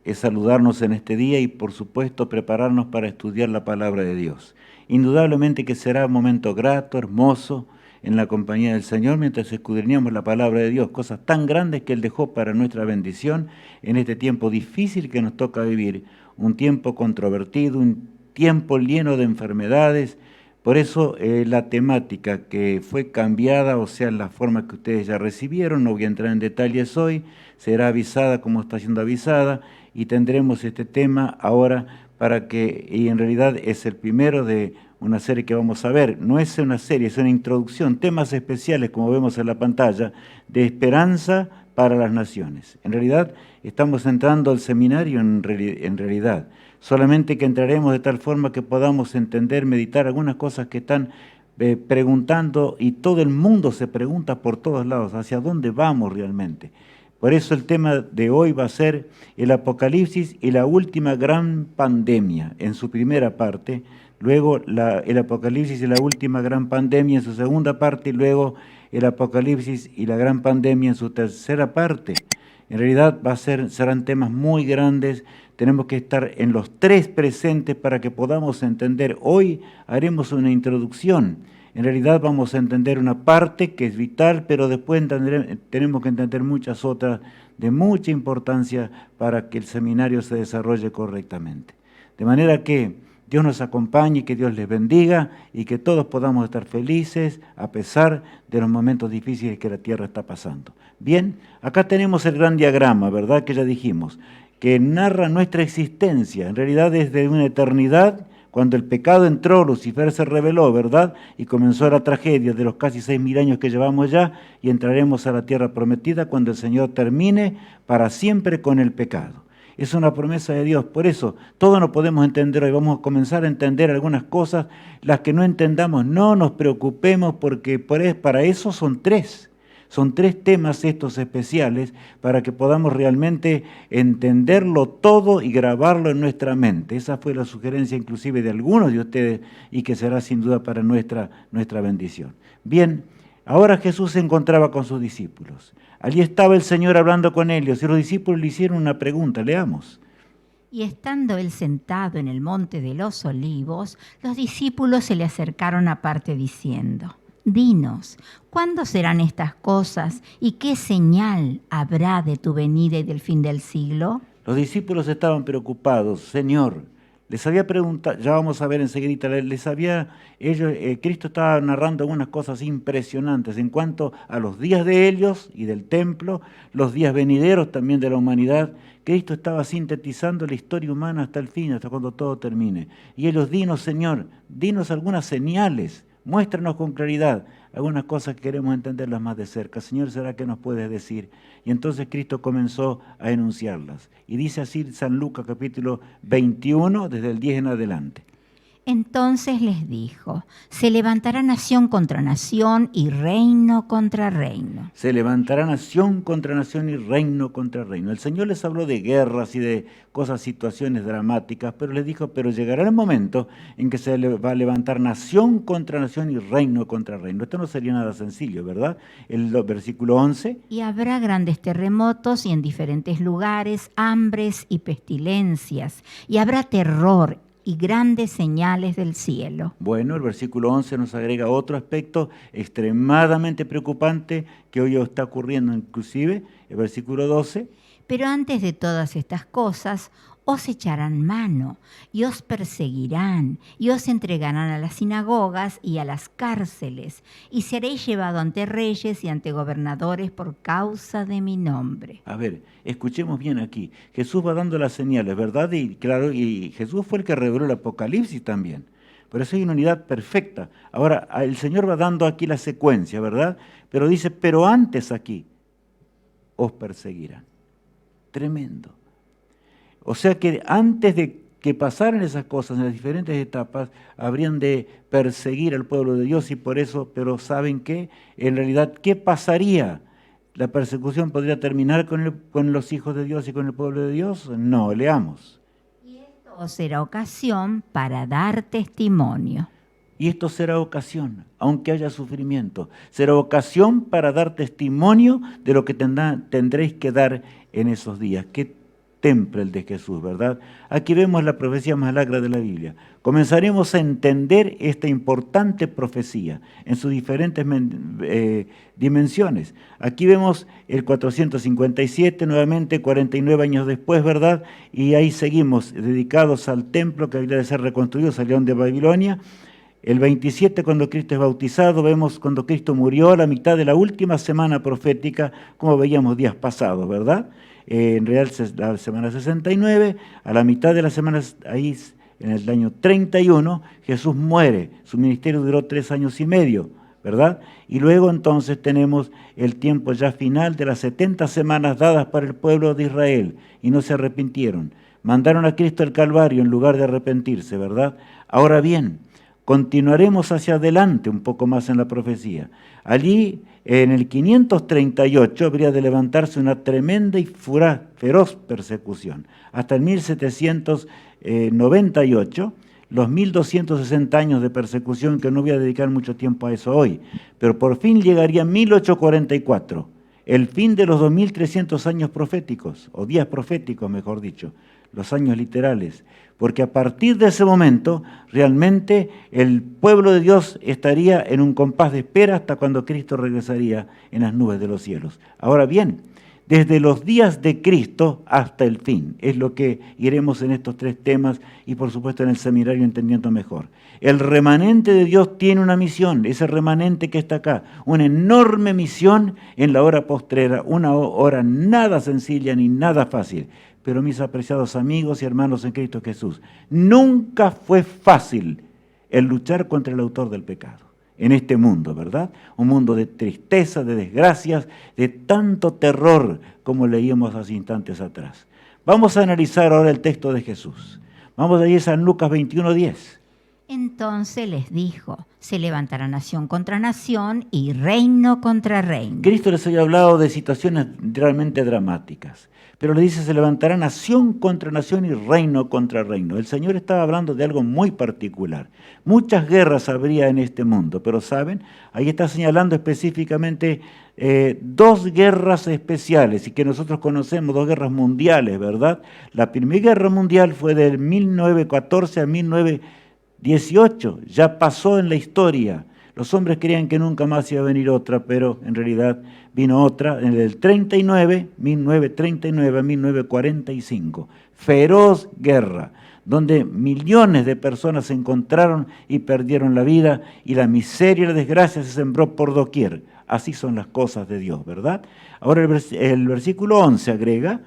es saludarnos en este día y por supuesto prepararnos para estudiar la palabra de Dios. Indudablemente que será un momento grato, hermoso, en la compañía del Señor mientras escudriñamos la palabra de Dios, cosas tan grandes que Él dejó para nuestra bendición en este tiempo difícil que nos toca vivir, un tiempo controvertido, un tiempo lleno de enfermedades. Por eso la temática que fue cambiada, o sea, la forma que ustedes ya recibieron, no voy a entrar en detalles hoy, será avisada como está siendo avisada y tendremos este tema ahora para que, y en realidad es el primero de una serie que vamos a ver, no es una serie, es una introducción, temas especiales como vemos en la pantalla, de esperanza para las naciones. En realidad estamos entrando al seminario en realidad, solamente que entraremos de tal forma que podamos entender, meditar algunas cosas que están preguntando y todo el mundo se pregunta por todos lados, ¿hacia dónde vamos realmente? Por eso el tema de hoy va a ser el Apocalipsis y la última gran pandemia en su primera parte, luego el Apocalipsis y la última gran pandemia en su segunda parte y luego el Apocalipsis y la gran pandemia en su tercera parte. En realidad serán temas muy grandes, tenemos que estar en los tres presentes para que podamos entender. Hoy haremos una introducción. En realidad vamos a entender una parte que es vital, pero después tenemos que entender muchas otras de mucha importancia para que el seminario se desarrolle correctamente. De manera que Dios nos acompañe, que Dios les bendiga y que todos podamos estar felices a pesar de los momentos difíciles que la tierra está pasando. Bien, acá tenemos el gran diagrama, ¿verdad? Que ya dijimos, que narra nuestra existencia, en realidad desde una eternidad. Cuando el pecado entró, Lucifer se rebeló, ¿verdad? Y comenzó la tragedia de los casi 6.000 años que llevamos ya y entraremos a la tierra prometida cuando el Señor termine para siempre con el pecado. Es una promesa de Dios, por eso todo no podemos entender hoy. Vamos a comenzar a entender algunas cosas, las que no entendamos, no nos preocupemos porque para eso son tres. Son tres temas estos especiales para que podamos realmente entenderlo todo y grabarlo en nuestra mente. Esa fue la sugerencia inclusive de algunos de ustedes y que será sin duda para nuestra bendición. Bien, ahora Jesús se encontraba con sus discípulos. Allí estaba el Señor hablando con ellos y los discípulos le hicieron una pregunta. Leamos. Y estando él sentado en el monte de los Olivos, los discípulos se le acercaron aparte diciendo: Dinos, ¿cuándo serán estas cosas y qué señal habrá de tu venida y del fin del siglo? Los discípulos estaban preocupados. Señor, les había preguntado, ya vamos a ver enseguida, Cristo estaba narrando algunas cosas impresionantes en cuanto a los días de ellos y del templo, los días venideros también de la humanidad. Cristo estaba sintetizando la historia humana hasta el fin, hasta cuando todo termine. Y ellos, dinos, Señor, dinos algunas señales. Muéstranos con claridad algunas cosas que queremos entenderlas más de cerca. Señor, ¿será que nos puedes decir? Y entonces Cristo comenzó a enunciarlas. Y dice así San Lucas capítulo 21, desde el 10 en adelante. Entonces les dijo: se levantará nación contra nación y reino contra reino. Se levantará nación contra nación y reino contra reino. El Señor les habló de guerras y de cosas, situaciones dramáticas, pero les dijo, pero llegará el momento en que se va a levantar nación contra nación y reino contra reino. Esto no sería nada sencillo, ¿verdad? El versículo 11. Y habrá grandes terremotos y en diferentes lugares hambres y pestilencias, y habrá terror y grandes señales del cielo. Bueno, el versículo 11 nos agrega otro aspecto extremadamente preocupante que hoy está ocurriendo inclusive, el versículo 12. Pero antes de todas estas cosas, os echarán mano, y os perseguirán, y os entregarán a las sinagogas y a las cárceles, y seréis llevado ante reyes y ante gobernadores por causa de mi nombre. A ver, escuchemos bien aquí. Jesús va dando las señales, ¿verdad? Y claro, y Jesús fue el que reveló el Apocalipsis también. Por eso hay una unidad perfecta. Ahora, el Señor va dando aquí la secuencia, ¿verdad? Pero dice, pero antes aquí os perseguirán. Tremendo. O sea que antes de que pasaran esas cosas en las diferentes etapas, habrían de perseguir al pueblo de Dios y por eso, pero ¿saben qué? En realidad, ¿qué pasaría? ¿La persecución podría terminar con los hijos de Dios y con el pueblo de Dios? No, leamos. Y esto os será ocasión para dar testimonio. Y esto será ocasión, aunque haya sufrimiento, será ocasión para dar testimonio de lo que tendréis que dar en esos días. Qué templo el de Jesús, ¿verdad? Aquí vemos la profecía más larga de la Biblia. Comenzaremos a entender esta importante profecía en sus diferentes dimensiones. Aquí vemos el 457, nuevamente 49 años después, ¿verdad? Y ahí seguimos, dedicados al templo que había de ser reconstruido, salieron de Babilonia. El 27, cuando Cristo es bautizado, vemos cuando Cristo murió a la mitad de la última semana profética, como veíamos días pasados, ¿verdad? En realidad, la semana 69, a la mitad de la semana, ahí en el año 31, Jesús muere. Su ministerio duró 3 años y medio, ¿verdad? Y luego entonces tenemos el tiempo ya final de las 70 semanas dadas para el pueblo de Israel, y no se arrepintieron. Mandaron a Cristo al Calvario en lugar de arrepentirse, ¿verdad? Ahora bien, continuaremos hacia adelante un poco más en la profecía. Allí, en el 538, habría de levantarse una tremenda y feroz persecución. Hasta el 1798, los 1260 años de persecución, que no voy a dedicar mucho tiempo a eso hoy, pero por fin llegaría 1844, el fin de los 2300 años proféticos, o días proféticos, mejor dicho, los años literales, porque a partir de ese momento realmente el pueblo de Dios estaría en un compás de espera hasta cuando Cristo regresaría en las nubes de los cielos. Ahora bien, desde los días de Cristo hasta el fin, es lo que iremos en estos 3 temas y por supuesto en el seminario entendiendo mejor. El remanente de Dios tiene una misión, ese remanente que está acá, una enorme misión en la hora postrera, una hora nada sencilla ni nada fácil. Pero mis apreciados amigos y hermanos en Cristo Jesús, nunca fue fácil el luchar contra el autor del pecado en este mundo, ¿verdad? Un mundo de tristeza, de desgracias, de tanto terror como leíamos hace instantes atrás. Vamos a analizar ahora el texto de Jesús. Vamos a ir a San Lucas 21:10. Entonces les dijo, se levantará nación contra nación y reino contra reino. Cristo les había hablado de situaciones realmente dramáticas, pero le dice, se levantará nación contra nación y reino contra reino. El Señor estaba hablando de algo muy particular. Muchas guerras habría en este mundo, pero ¿saben? Ahí está señalando específicamente 2 guerras especiales y que nosotros conocemos, 2 guerras mundiales, ¿verdad? La Primera Guerra Mundial fue del 1914 a 1918, ya pasó en la historia. Los hombres creían que nunca más iba a venir otra, pero en realidad vino otra en el 1939 a 1945. Feroz guerra, donde millones de personas se encontraron y perdieron la vida, y la miseria y la desgracia se sembró por doquier. Así son las cosas de Dios, ¿verdad? Ahora el versículo 11 agrega,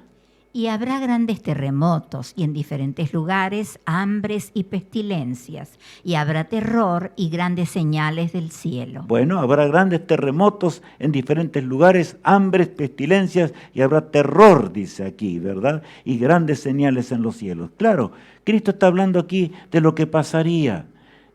y habrá grandes terremotos y en diferentes lugares hambres y pestilencias, y habrá terror y grandes señales del cielo. Bueno, habrá grandes terremotos en diferentes lugares, hambres, pestilencias, y habrá terror, dice aquí, ¿verdad? Y grandes señales en los cielos. Claro, Cristo está hablando aquí de lo que pasaría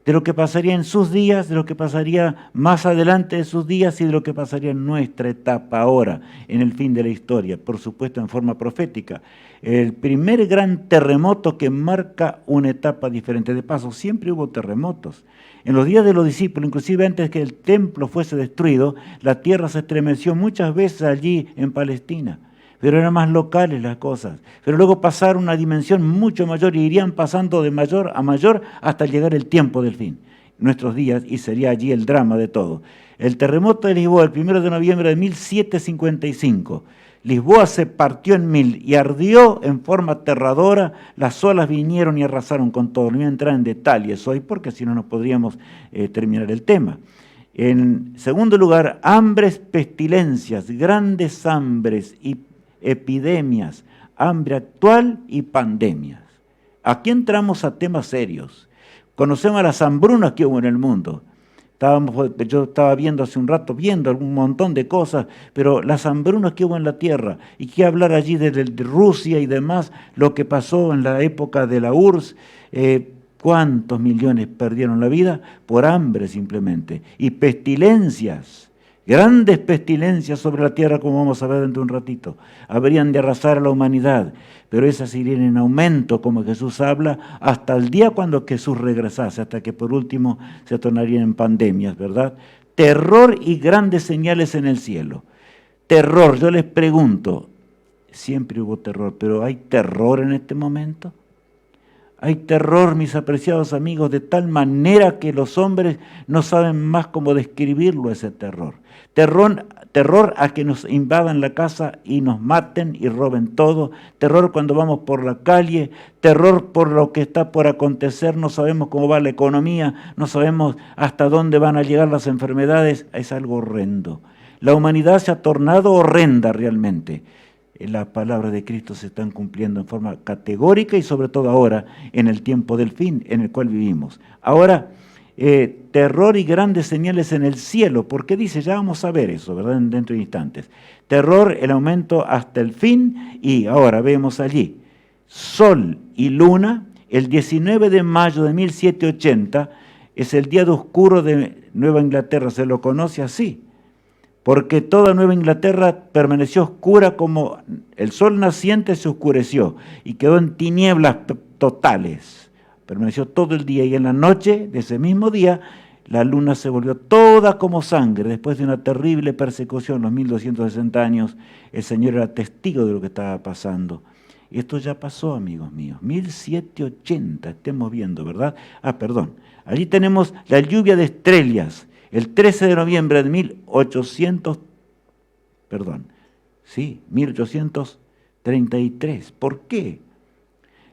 en sus días, de lo que pasaría más adelante de sus días y de lo que pasaría en nuestra etapa ahora, en el fin de la historia, por supuesto en forma profética. El primer gran terremoto que marca una etapa diferente. De paso, siempre hubo terremotos. En los días de los discípulos, inclusive antes que el templo fuese destruido, la tierra se estremeció muchas veces allí en Palestina. Pero eran más locales las cosas. Pero luego pasaron a una dimensión mucho mayor y irían pasando de mayor a mayor hasta llegar el tiempo del fin, nuestros días, y sería allí el drama de todo. El terremoto de Lisboa, el 1 de noviembre de 1755. Lisboa se partió en 1000 y ardió en forma aterradora. Las olas vinieron y arrasaron con todo. No voy a entrar en detalles hoy porque si no, no podríamos terminar el tema. En segundo lugar, hambres, pestilencias, grandes hambres y epidemias, hambre actual y pandemias. Aquí entramos a temas serios. Conocemos las hambrunas que hubo en el mundo. Yo estaba viendo hace un rato, un montón de cosas, pero las hambrunas que hubo en la tierra, y qué hablar allí de Rusia y demás, lo que pasó en la época de la URSS, cuántos millones perdieron la vida por hambre simplemente, y pestilencias. Grandes pestilencias sobre la tierra, como vamos a ver dentro de un ratito, habrían de arrasar a la humanidad, pero esas irían en aumento, como Jesús habla, hasta el día cuando Jesús regresase, hasta que por último se tornarían en pandemias, ¿verdad? Terror y grandes señales en el cielo. Terror, yo les pregunto, siempre hubo terror, pero ¿hay terror en este momento? Hay terror, mis apreciados amigos, de tal manera que los hombres no saben más cómo describirlo, ese terror. Terror a que nos invadan la casa y nos maten y roben todo. Terror cuando vamos por la calle. Terror por lo que está por acontecer. No sabemos cómo va la economía. No sabemos hasta dónde van a llegar las enfermedades. Es algo horrendo. La humanidad se ha tornado horrenda realmente. Las palabras de Cristo se están cumpliendo en forma categórica y sobre todo ahora, en el tiempo del fin en el cual vivimos. Ahora, terror y grandes señales en el cielo, porque dice, ya vamos a ver eso, ¿verdad? Dentro de instantes. Terror, el aumento hasta el fin, y ahora vemos allí, sol y luna, el 19 de mayo de 1780, es el día de oscuro de Nueva Inglaterra, se lo conoce así. Porque toda Nueva Inglaterra permaneció oscura como el sol naciente se oscureció y quedó en tinieblas totales. Permaneció todo el día y en la noche de ese mismo día la luna se volvió toda como sangre. Después de una terrible persecución, los 1260 años, el Señor era testigo de lo que estaba pasando. Y esto ya pasó, amigos míos, 1780, estemos viendo, ¿verdad? Allí tenemos la lluvia de estrellas. El 13 de noviembre de 1833. ¿Por qué?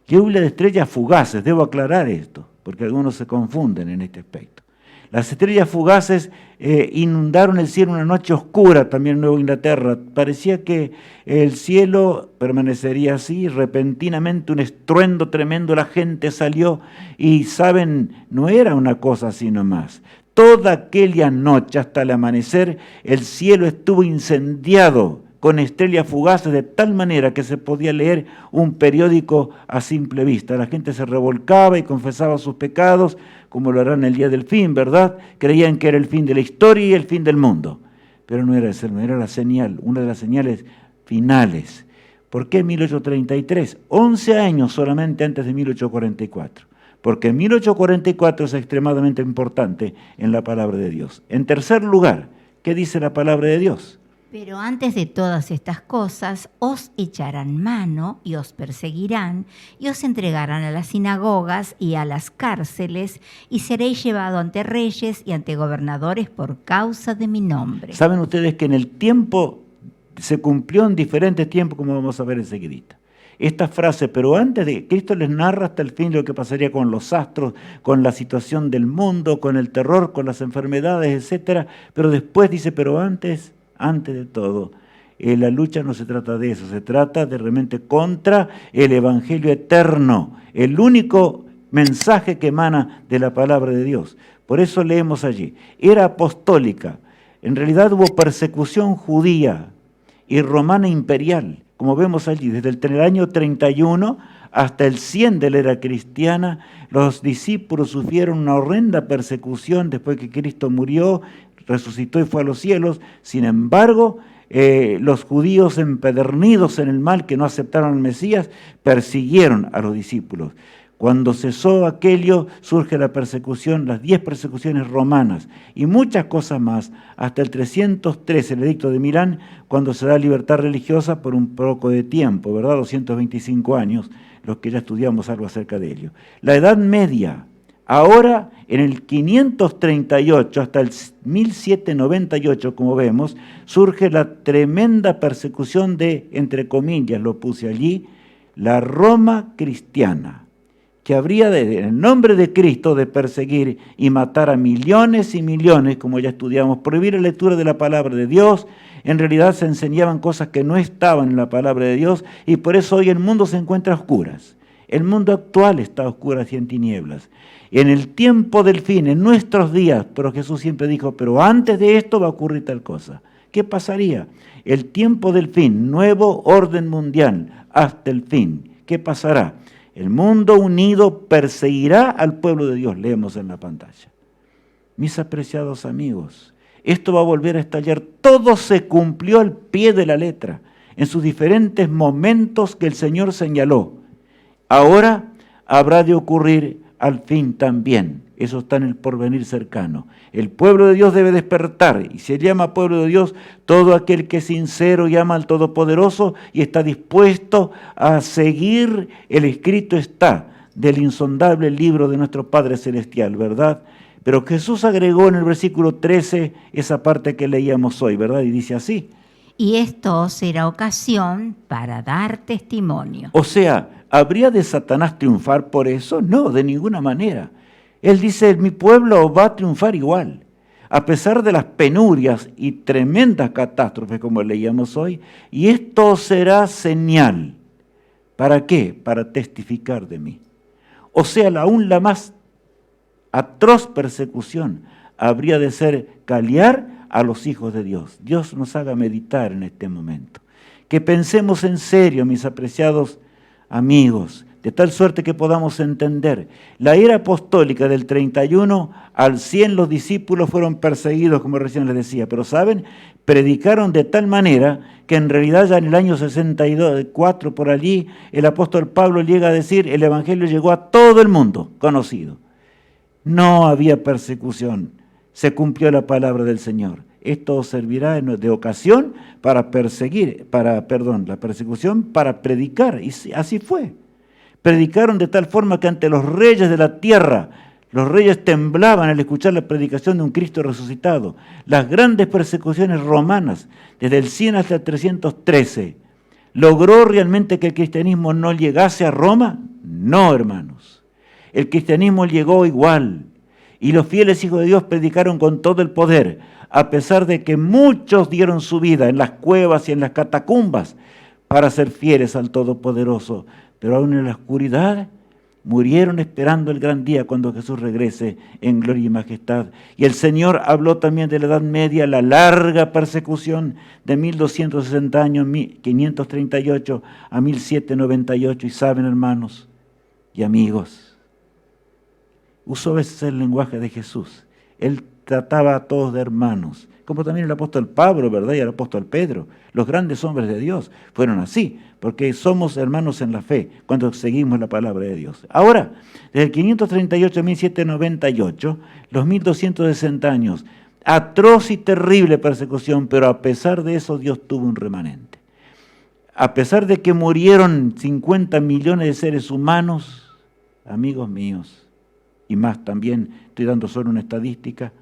Lluvia de estrellas fugaces, debo aclarar esto, porque algunos se confunden en este aspecto. Las estrellas fugaces inundaron el cielo una noche oscura también en Nueva Inglaterra. Parecía que el cielo permanecería así, repentinamente un estruendo tremendo, la gente salió y, ¿saben? No era una cosa así nomás. Toda aquella noche hasta el amanecer el cielo estuvo incendiado con estrellas fugaces de tal manera que se podía leer un periódico a simple vista. La gente se revolcaba y confesaba sus pecados, como lo harán el día del fin, ¿verdad? Creían que era el fin de la historia y el fin del mundo. Pero no era eso, no era la señal, una de las señales finales. ¿Por qué 1833? 11 años solamente antes de 1844. Porque 1844 es extremadamente importante en la palabra de Dios. En tercer lugar, ¿qué dice la palabra de Dios? Pero antes de todas estas cosas, os echarán mano y os perseguirán, y os entregarán a las sinagogas y a las cárceles, y seréis llevado ante reyes y ante gobernadores por causa de mi nombre. Saben ustedes que en el tiempo se cumplió en diferentes tiempos, como vamos a ver enseguidita. Esta frase, pero antes de Cristo les narra hasta el fin lo que pasaría con los astros, con la situación del mundo, con el terror, con las enfermedades, etc. Pero después dice, pero antes de todo, la lucha no se trata de eso, se trata de realmente contra el Evangelio eterno, el único mensaje que emana de la palabra de Dios. Por eso leemos allí, era apostólica, en realidad hubo persecución judía y romana imperial, como vemos allí, desde el año 31 hasta el 100 de la era cristiana, los discípulos sufrieron una horrenda persecución después que Cristo murió, resucitó y fue a los cielos. Sin embargo, los judíos empedernidos en el mal, que no aceptaron al Mesías, persiguieron a los discípulos. Cuando cesó aquello, surge la persecución, las 10 persecuciones romanas y muchas cosas más, hasta el 313, el edicto de Milán, cuando se da libertad religiosa por un poco de tiempo, ¿verdad? 225 años, los que ya estudiamos algo acerca de ello. La Edad Media, ahora en el 538 hasta el 1798, como vemos, surge la tremenda persecución de, entre comillas, lo puse allí, la Roma cristiana, que habría en el nombre de Cristo de perseguir y matar a millones y millones, como ya estudiamos, prohibir la lectura de la palabra de Dios. En realidad se enseñaban cosas que no estaban en la palabra de Dios y por eso hoy el mundo se encuentra a oscuras. El mundo actual está a oscuras y en tinieblas. En el tiempo del fin, en nuestros días, pero Jesús siempre dijo, pero antes de esto va a ocurrir tal cosa. ¿Qué pasaría? El tiempo del fin, nuevo orden mundial, hasta el fin. ¿Qué pasará? El mundo unido perseguirá al pueblo de Dios, leemos en la pantalla. Mis apreciados amigos, esto va a volver a estallar. Todo se cumplió al pie de la letra, en sus diferentes momentos que el Señor señaló. Ahora habrá de ocurrir al fin también. Eso está en el porvenir cercano. El pueblo de Dios debe despertar, y se llama pueblo de Dios todo aquel que es sincero y ama al Todopoderoso y está dispuesto a seguir el escrito está del insondable libro de nuestro Padre Celestial, ¿verdad? Pero Jesús agregó en el versículo 13 esa parte que leíamos hoy, ¿verdad? Y dice así. Y esto será ocasión para dar testimonio. O sea, ¿habría de Satanás triunfar por eso? No, de ninguna manera. Él dice, mi pueblo va a triunfar igual. A pesar de las penurias y tremendas catástrofes como leíamos hoy, y esto será señal. ¿Para qué? Para testificar de mí. O sea, aún la más atroz persecución habría de ser caliar a los hijos de Dios. Dios nos haga meditar en este momento. Que pensemos en serio, mis apreciados amigos, de tal suerte que podamos entender. La era apostólica del 31 al 100 los discípulos fueron perseguidos, como recién les decía, pero ¿saben? Predicaron de tal manera que en realidad ya en el año 64 por allí, el apóstol Pablo llega a decir, el evangelio llegó a todo el mundo conocido. No había persecución, se cumplió la palabra del Señor. Esto servirá de ocasión para la persecución para predicar, y así fue. Predicaron de tal forma que ante los reyes de la tierra, los reyes temblaban al escuchar la predicación de un Cristo resucitado. Las grandes persecuciones romanas, desde el 100 hasta el 313, ¿logró realmente que el cristianismo no llegase a Roma? No, hermanos. El cristianismo llegó igual, y los fieles hijos de Dios predicaron con todo el poder, a pesar de que muchos dieron su vida en las cuevas y en las catacumbas para ser fieles al Todopoderoso, pero aún en la oscuridad murieron esperando el gran día cuando Jesús regrese en gloria y majestad. Y el Señor habló también de la Edad Media, la larga persecución de 1260 años, 538 a 1798, y saben, hermanos y amigos, usó a veces el lenguaje de Jesús. Él trataba a todos de hermanos, como también el apóstol Pablo, ¿verdad? Y el apóstol Pedro. Los grandes hombres de Dios fueron así, porque somos hermanos en la fe cuando seguimos la palabra de Dios. Ahora, desde el 538 a 1798, los 1260 años, atroz y terrible persecución, pero a pesar de eso Dios tuvo un remanente. A pesar de que murieron 50 millones de seres humanos, amigos míos, y más también, estoy dando solo una estadística,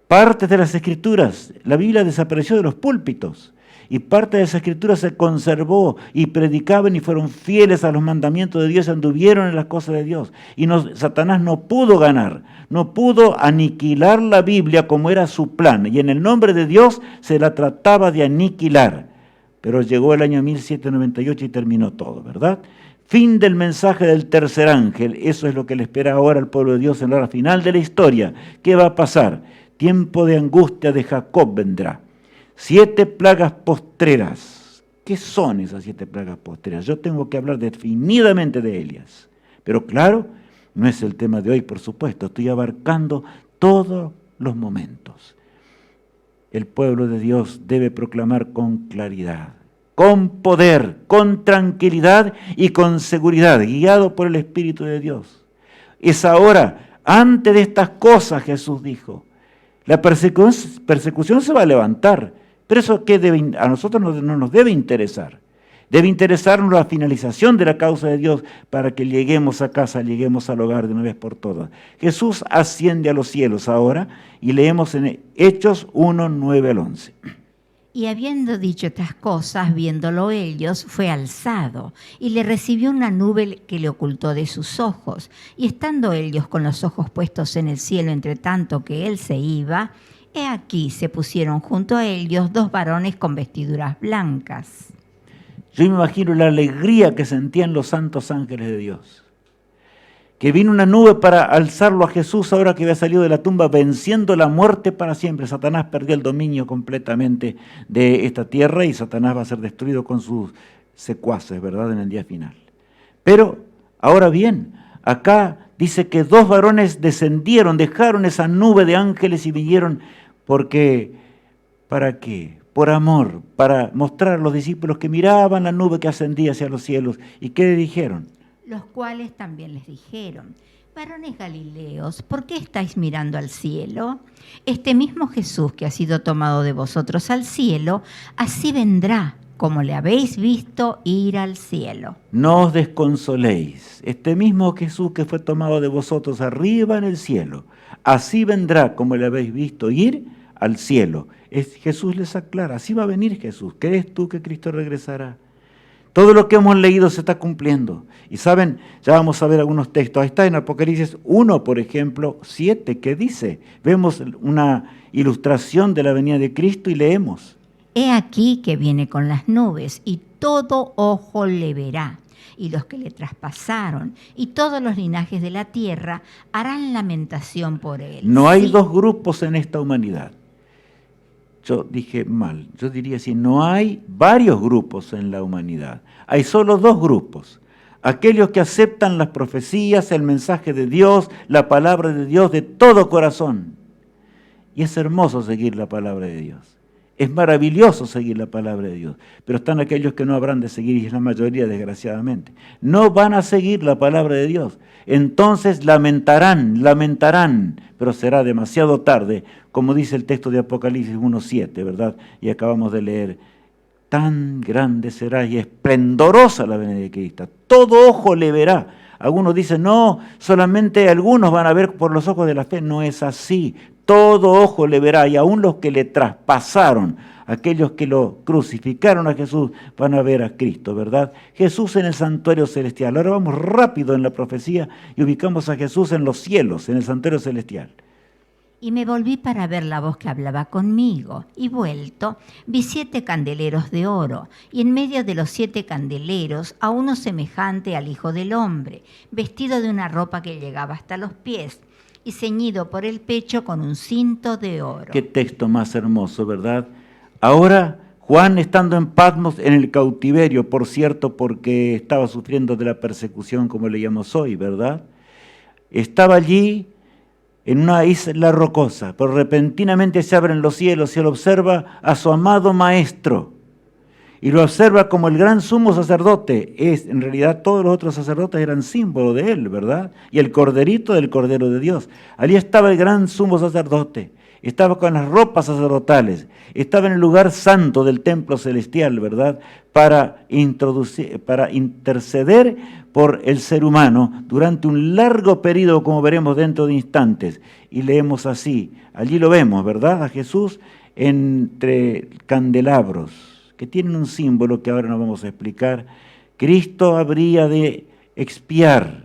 partes de las Escrituras, la Biblia desapareció de los púlpitos, y parte de esa Escritura se conservó, y predicaban y fueron fieles a los mandamientos de Dios, anduvieron en las cosas de Dios, y Satanás no pudo ganar, no pudo aniquilar la Biblia como era su plan, y en el nombre de Dios se la trataba de aniquilar, pero llegó el año 1798 y terminó todo, ¿verdad? Fin del mensaje del tercer ángel. Eso es lo que le espera ahora al pueblo de Dios en la hora final de la historia. ¿Qué va a pasar? Tiempo de angustia de Jacob vendrá. 7 plagas postreras. ¿Qué son esas 7 plagas postreras? Yo tengo que hablar definidamente de ellas. Pero claro, no es el tema de hoy, por supuesto. Estoy abarcando todos los momentos. El pueblo de Dios debe proclamar con claridad, con poder, con tranquilidad y con seguridad, guiado por el Espíritu de Dios. Es ahora, antes de estas cosas, Jesús dijo, la persecución se va a levantar, pero eso a nosotros no nos debe interesar. Debe interesarnos la finalización de la causa de Dios para que lleguemos a casa, lleguemos al hogar de una vez por todas. Jesús asciende a los cielos ahora y leemos en Hechos 1, 9 al 11. Y habiendo dicho estas cosas, viéndolo ellos, fue alzado, y le recibió una nube que le ocultó de sus ojos. Y estando ellos con los ojos puestos en el cielo, entre tanto que él se iba, he aquí se pusieron junto a ellos 2 varones con vestiduras blancas. Yo me imagino la alegría que sentían los santos ángeles de Dios. Que vino una nube para alzarlo a Jesús ahora que había salido de la tumba, venciendo la muerte para siempre. Satanás perdió el dominio completamente de esta tierra y Satanás va a ser destruido con sus secuaces, ¿verdad?, en el día final. Pero, ahora bien, acá dice que 2 varones descendieron, dejaron esa nube de ángeles y vinieron porque, ¿para qué? Por amor, para mostrar a los discípulos que miraban la nube que ascendía hacia los cielos. ¿Y qué le dijeron? Los cuales también les dijeron: varones Galileos, ¿por qué estáis mirando al cielo? Este mismo Jesús que ha sido tomado de vosotros al cielo, así vendrá, como le habéis visto ir al cielo. No os desconsoléis. Este mismo Jesús que fue tomado de vosotros arriba en el cielo, así vendrá como le habéis visto ir al cielo. Jesús les aclara, así va a venir Jesús. ¿Crees tú que Cristo regresará? Todo lo que hemos leído se está cumpliendo. Y saben, ya vamos a ver algunos textos. Ahí está en Apocalipsis 1, por ejemplo, 7, que dice, vemos una ilustración de la venida de Cristo y leemos. He aquí que viene con las nubes, y todo ojo le verá, y los que le traspasaron, y todos los linajes de la tierra harán lamentación por él. No hay Sí. dos grupos en esta humanidad. Yo dije mal, yo diría así, no hay varios grupos en la humanidad. Hay solo dos grupos. Aquellos que aceptan las profecías, el mensaje de Dios, la palabra de Dios de todo corazón. Y es hermoso seguir la palabra de Dios. Es maravilloso seguir la palabra de Dios, pero están aquellos que no habrán de seguir, y es la mayoría, desgraciadamente. No van a seguir la palabra de Dios. Entonces lamentarán, pero será demasiado tarde, como dice el texto de Apocalipsis 1:7, ¿verdad? Y acabamos de leer, tan grande será y esplendorosa la venida de Cristo. Todo ojo le verá. Algunos dicen, no, solamente algunos van a ver por los ojos de la fe. No es así. Todo ojo le verá, y aún los que le traspasaron, aquellos que lo crucificaron a Jesús, van a ver a Cristo, ¿verdad? Jesús en el santuario celestial. Ahora vamos rápido en la profecía y ubicamos a Jesús en los cielos, en el santuario celestial. Y me volví para ver la voz que hablaba conmigo, y vuelto, vi 7 candeleros de oro, y en medio de los 7 candeleros a uno semejante al Hijo del Hombre, vestido de una ropa que llegaba hasta los pies, y ceñido por el pecho con un cinto de oro. Qué texto más hermoso, ¿verdad? Ahora, Juan, estando en Patmos, en el cautiverio, por cierto, porque estaba sufriendo de la persecución, como leíamos hoy, ¿verdad? Estaba allí en una isla rocosa, pero repentinamente se abren los cielos y él observa a su amado maestro, y lo observa como el gran sumo sacerdote. En realidad todos los otros sacerdotes eran símbolo de él, ¿verdad? Y el corderito del Cordero de Dios. Allí estaba el gran sumo sacerdote, estaba con las ropas sacerdotales, estaba en el lugar santo del templo celestial, ¿verdad? Para interceder por el ser humano durante un largo periodo, como veremos dentro de instantes. Y leemos así, allí lo vemos, ¿verdad? A Jesús entre candelabros, que tienen un símbolo que ahora nos vamos a explicar. Cristo habría de expiar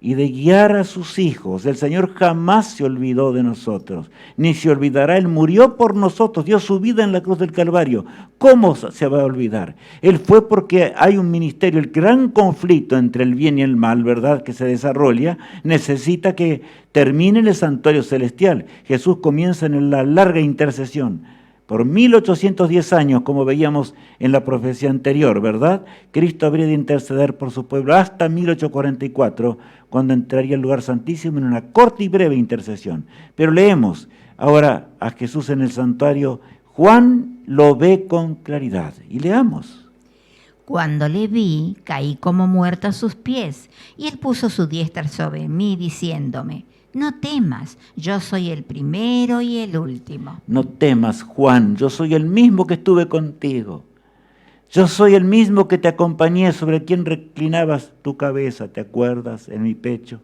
y de guiar a sus hijos. El Señor jamás se olvidó de nosotros, ni se olvidará. Él murió por nosotros, dio su vida en la cruz del Calvario. ¿Cómo se va a olvidar? Él fue porque hay un ministerio, el gran conflicto entre el bien y el mal, ¿verdad?, que se desarrolla, necesita que termine en el santuario celestial. Jesús comienza en la larga intercesión. Por 1810 años, como veíamos en la profecía anterior, ¿verdad? Cristo habría de interceder por su pueblo hasta 1844, cuando entraría al lugar santísimo en una corta y breve intercesión. Pero leemos ahora a Jesús en el santuario. Juan lo ve con claridad. Y leamos. Cuando le vi, caí como muerto a sus pies, y él puso su diestra sobre mí, diciéndome: no temas, yo soy el primero y el último. No temas, Juan, yo soy el mismo que estuve contigo. Yo soy el mismo que te acompañé, sobre quien reclinabas tu cabeza, ¿te acuerdas? En mi pecho.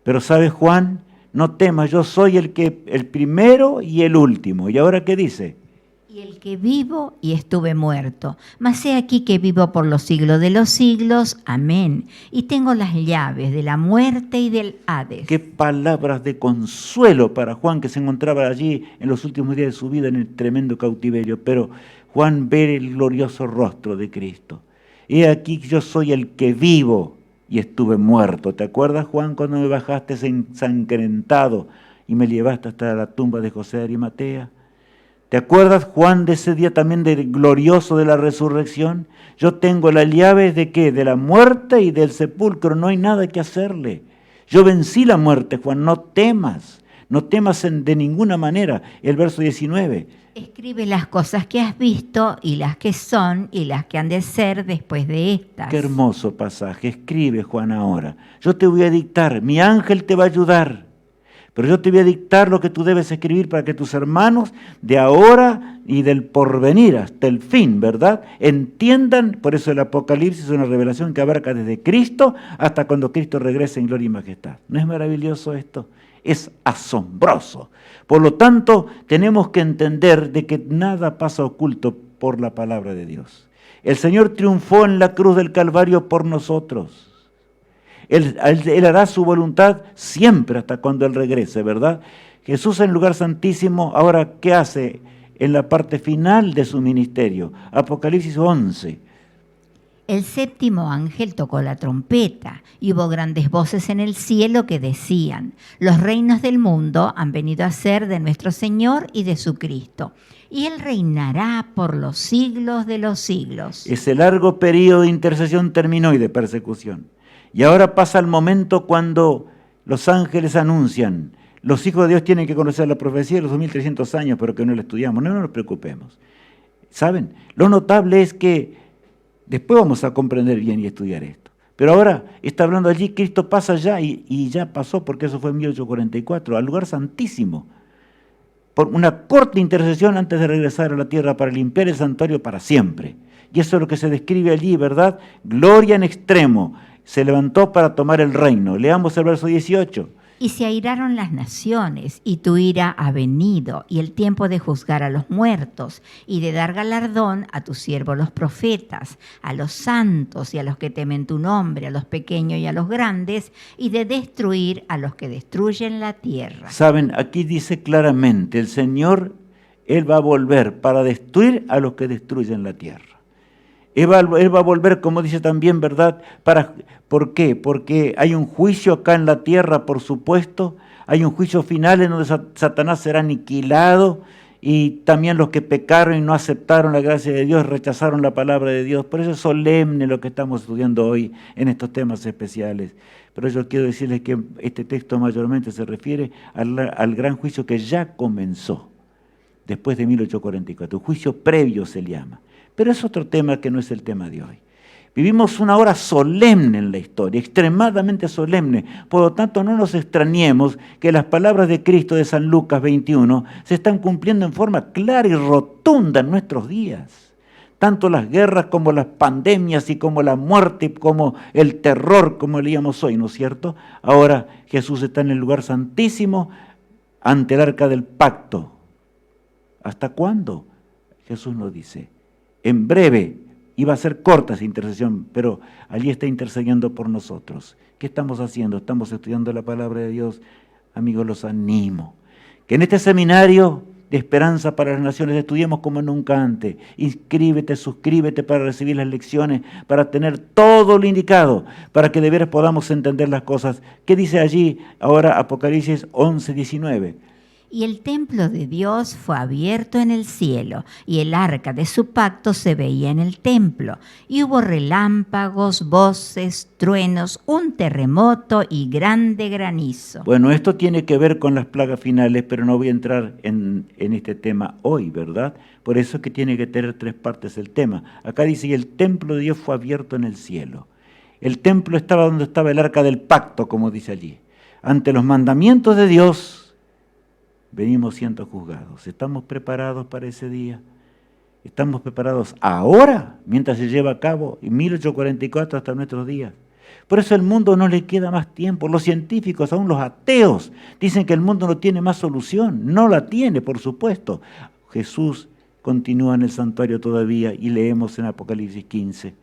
Pero ¿sabes, Juan? No temas, yo soy el primero y el último. ¿Y ahora qué dice? Y el que vivo y estuve muerto, mas he aquí que vivo por los siglos de los siglos. Amén. Y tengo las llaves de la muerte y del Hades. Qué palabras de consuelo para Juan, que se encontraba allí en los últimos días de su vida en el tremendo cautiverio. Pero Juan ve el glorioso rostro de Cristo. He aquí que yo soy el que vivo y estuve muerto. ¿Te acuerdas, Juan, cuando me bajaste ensangrentado y me llevaste hasta la tumba de José de Arimatea? ¿Te acuerdas, Juan, de ese día también del glorioso de la resurrección? Yo tengo las llaves ¿de qué? De la muerte y del sepulcro. No hay nada que hacerle. Yo vencí la muerte, Juan. No temas. No temas de ninguna manera. El verso 19. Escribe las cosas que has visto y las que son y las que han de ser después de estas. Qué hermoso pasaje. Escribe, Juan, ahora. Yo te voy a dictar, mi ángel te va a ayudar, pero yo te voy a dictar lo que tú debes escribir para que tus hermanos de ahora y del porvenir hasta el fin, ¿verdad?, entiendan. Por eso el Apocalipsis es una revelación que abarca desde Cristo hasta cuando Cristo regrese en gloria y majestad. ¿No es maravilloso esto? Es asombroso. Por lo tanto, tenemos que entender de que nada pasa oculto por la palabra de Dios. El Señor triunfó en la cruz del Calvario por nosotros. Él hará su voluntad siempre hasta cuando Él regrese, ¿verdad? Jesús en el lugar santísimo, ahora, ¿qué hace en la parte final de su ministerio? Apocalipsis 11. El séptimo ángel tocó la trompeta y hubo grandes voces en el cielo que decían: los reinos del mundo han venido a ser de nuestro Señor y de su Cristo, y Él reinará por los siglos de los siglos. Ese largo periodo de intercesión terminó y de persecución. Y ahora pasa el momento cuando los ángeles anuncian: los hijos de Dios tienen que conocer la profecía de los 2300 años, pero que no la estudiamos. No nos preocupemos. ¿Saben? Lo notable es que después vamos a comprender bien y estudiar esto. Pero ahora está hablando allí, Cristo pasa ya y ya pasó, porque eso fue en 1844, al lugar santísimo, por una corta intercesión antes de regresar a la tierra para limpiar el santuario para siempre. Y eso es lo que se describe allí, ¿verdad? Gloria en extremo. Se levantó para tomar el reino. Leamos el verso 18. Y se airaron las naciones, y tu ira ha venido, y el tiempo de juzgar a los muertos, y de dar galardón a tus siervos los profetas, a los santos y a los que temen tu nombre, a los pequeños y a los grandes, y de destruir a los que destruyen la tierra. Saben, aquí dice claramente, el Señor, Él va a volver para destruir a los que destruyen la tierra. Él va a volver, como dice también, ¿verdad? ¿Por qué? Porque hay un juicio acá en la tierra, por supuesto. Hay un juicio final en donde Satanás será aniquilado, y también los que pecaron y no aceptaron la gracia de Dios, rechazaron la palabra de Dios. Por eso es solemne lo que estamos estudiando hoy en estos temas especiales. Pero yo quiero decirles que este texto mayormente se refiere al gran juicio que ya comenzó después de 1844. Un juicio previo se llama. Pero es otro tema que no es el tema de hoy. Vivimos una hora solemne en la historia, extremadamente solemne. Por lo tanto, no nos extrañemos que las palabras de Cristo de San Lucas 21 se están cumpliendo en forma clara y rotunda en nuestros días. Tanto las guerras como las pandemias y como la muerte, como el terror, como leíamos hoy, ¿no es cierto? Ahora Jesús está en el lugar santísimo ante el arca del pacto. ¿Hasta cuándo? Jesús nos dice: en breve. Iba a ser corta esa intercesión, pero allí está intercediendo por nosotros. ¿Qué estamos haciendo? Estamos estudiando la palabra de Dios. Amigos, los animo. Que en este seminario de esperanza para las naciones estudiemos como nunca antes. Inscríbete, suscríbete para recibir las lecciones, para tener todo lo indicado, para que de veras podamos entender las cosas. ¿Qué dice allí ahora Apocalipsis 11, 19? Y el templo de Dios fue abierto en el cielo, y el arca de su pacto se veía en el templo. Y hubo relámpagos, voces, truenos, un terremoto y grande granizo. Bueno, esto tiene que ver con las plagas finales, pero no voy a entrar en este tema hoy, ¿verdad? Por eso es que tiene que tener tres partes el tema. Acá dice: y el templo de Dios fue abierto en el cielo. El templo estaba donde estaba el arca del pacto, como dice allí. Ante los mandamientos de Dios venimos siendo juzgados. ¿Estamos preparados para ese día? ¿Estamos preparados ahora, mientras se lleva a cabo, en 1844 hasta nuestros días? Por eso al mundo no le queda más tiempo. Los científicos, aún los ateos, dicen que el mundo no tiene más solución. No la tiene, por supuesto. Jesús continúa en el santuario todavía, y leemos en Apocalipsis 15.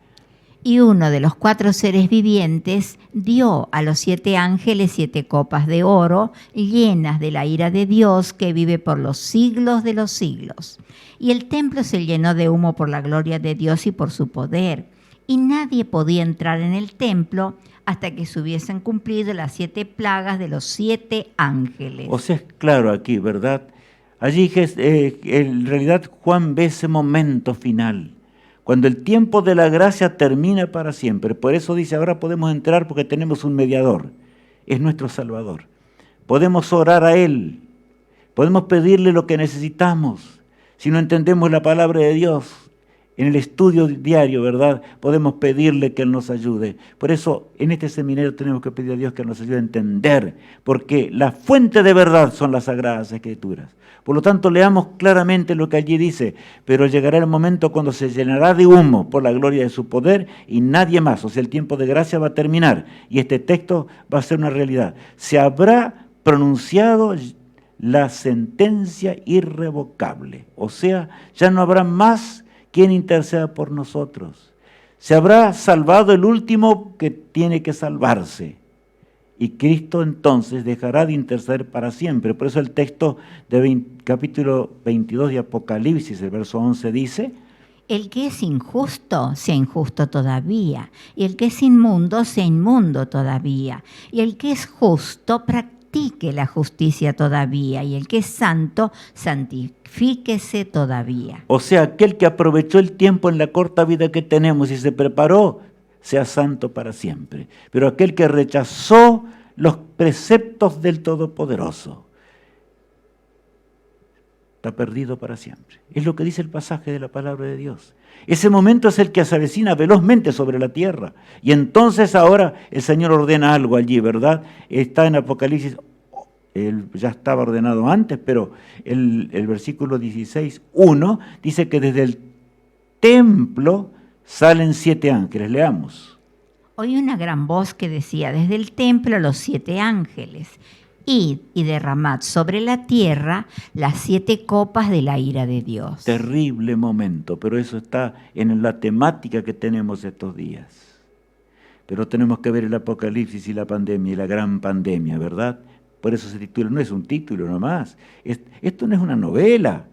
Y uno de los 4 seres vivientes dio a los 7 ángeles 7 copas de oro llenas de la ira de Dios que vive por los siglos de los siglos. Y el templo se llenó de humo por la gloria de Dios y por su poder. Y nadie podía entrar en el templo hasta que se hubiesen cumplido las 7 plagas de los 7 ángeles. O sea, es claro aquí, ¿verdad? Allí en realidad Juan ve ese momento final, cuando el tiempo de la gracia termina para siempre. Por eso dice: ahora podemos entrar porque tenemos un mediador, es nuestro Salvador. Podemos orar a Él, podemos pedirle lo que necesitamos. Si no entendemos la palabra de Dios, en el estudio diario, ¿verdad? Podemos pedirle que Él nos ayude. Por eso, en este seminario tenemos que pedir a Dios que nos ayude a entender, porque la fuente de verdad son las Sagradas Escrituras. Por lo tanto, leamos claramente lo que allí dice, pero llegará el momento cuando se llenará de humo por la gloria de su poder y nadie más. O sea, el tiempo de gracia va a terminar y este texto va a ser una realidad. Se habrá pronunciado la sentencia irrevocable. O sea, ya no habrá más quien interceda por nosotros. Se habrá salvado el último que tiene que salvarse. Y Cristo entonces dejará de interceder para siempre. Por eso el texto de capítulo 22 de Apocalipsis, el verso 11 dice: el que es injusto, sea injusto todavía, y el que es inmundo, sea inmundo todavía, y el que es justo, practique la justicia todavía, y el que es santo, santifíquese todavía. O sea, aquel que aprovechó el tiempo en la corta vida que tenemos y se preparó, sea santo para siempre. Pero aquel que rechazó los preceptos del Todopoderoso está perdido para siempre. Es lo que dice el pasaje de la palabra de Dios. Ese momento es el que se avecina velozmente sobre la tierra. Y entonces ahora el Señor ordena algo allí, ¿verdad? Está en Apocalipsis, ya estaba ordenado antes, pero el versículo 16:1 dice que desde el templo salen 7 ángeles. Leamos. Oí una gran voz que decía desde el templo a los 7 ángeles: id y derramad sobre la tierra las 7 copas de la ira de Dios. Terrible momento, pero eso está en la temática que tenemos estos días. Pero tenemos que ver el Apocalipsis y la pandemia, y la gran pandemia, ¿verdad? Por eso se titula, no es un título nomás. Esto no es una novela.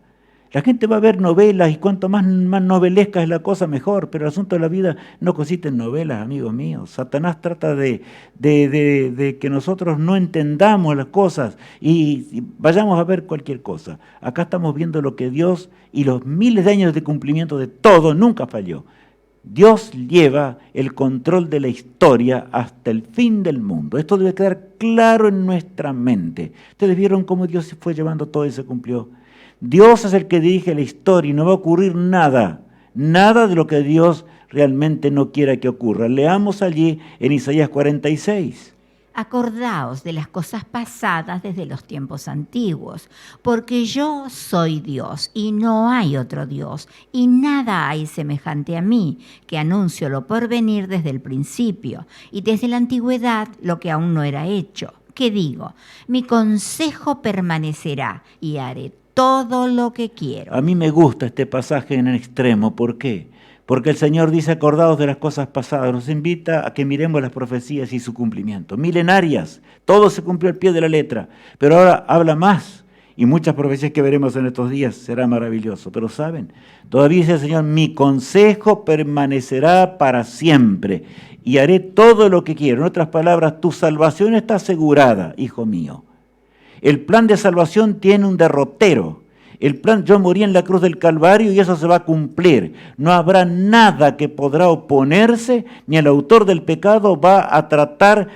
La gente va a ver novelas y cuanto más novelesca es la cosa, mejor. Pero el asunto de la vida no consiste en novelas, amigos míos. Satanás trata de que nosotros no entendamos las cosas y vayamos a ver cualquier cosa. Acá estamos viendo lo que Dios y los miles de años de cumplimiento de todo nunca falló. Dios lleva el control de la historia hasta el fin del mundo. Esto debe quedar claro en nuestra mente. Ustedes vieron cómo Dios fue llevando todo y se cumplió. Dios es el que dirige la historia y no va a ocurrir nada de lo que Dios realmente no quiera que ocurra. Leamos allí en Isaías 46. Acordaos de las cosas pasadas desde los tiempos antiguos, porque yo soy Dios y no hay otro Dios, y nada hay semejante a mí, que anuncio lo por venir desde el principio, y desde la antigüedad lo que aún no era hecho. ¿Qué digo? Mi consejo permanecerá y haré todo lo que quiero. A mí me gusta este pasaje en extremo. ¿Por qué? Porque el Señor dice, acordaos de las cosas pasadas. Nos invita a que miremos las profecías y su cumplimiento. Milenarias, todo se cumplió al pie de la letra. Pero ahora habla más. Y muchas profecías que veremos en estos días será maravilloso. Pero ¿saben? Todavía dice el Señor, mi consejo permanecerá para siempre. Y haré todo lo que quiero. En otras palabras, tu salvación está asegurada, hijo mío. El plan de salvación tiene un derrotero. El plan, yo morí en la cruz del Calvario y eso se va a cumplir. No habrá nada que podrá oponerse, ni el autor del pecado va a tratar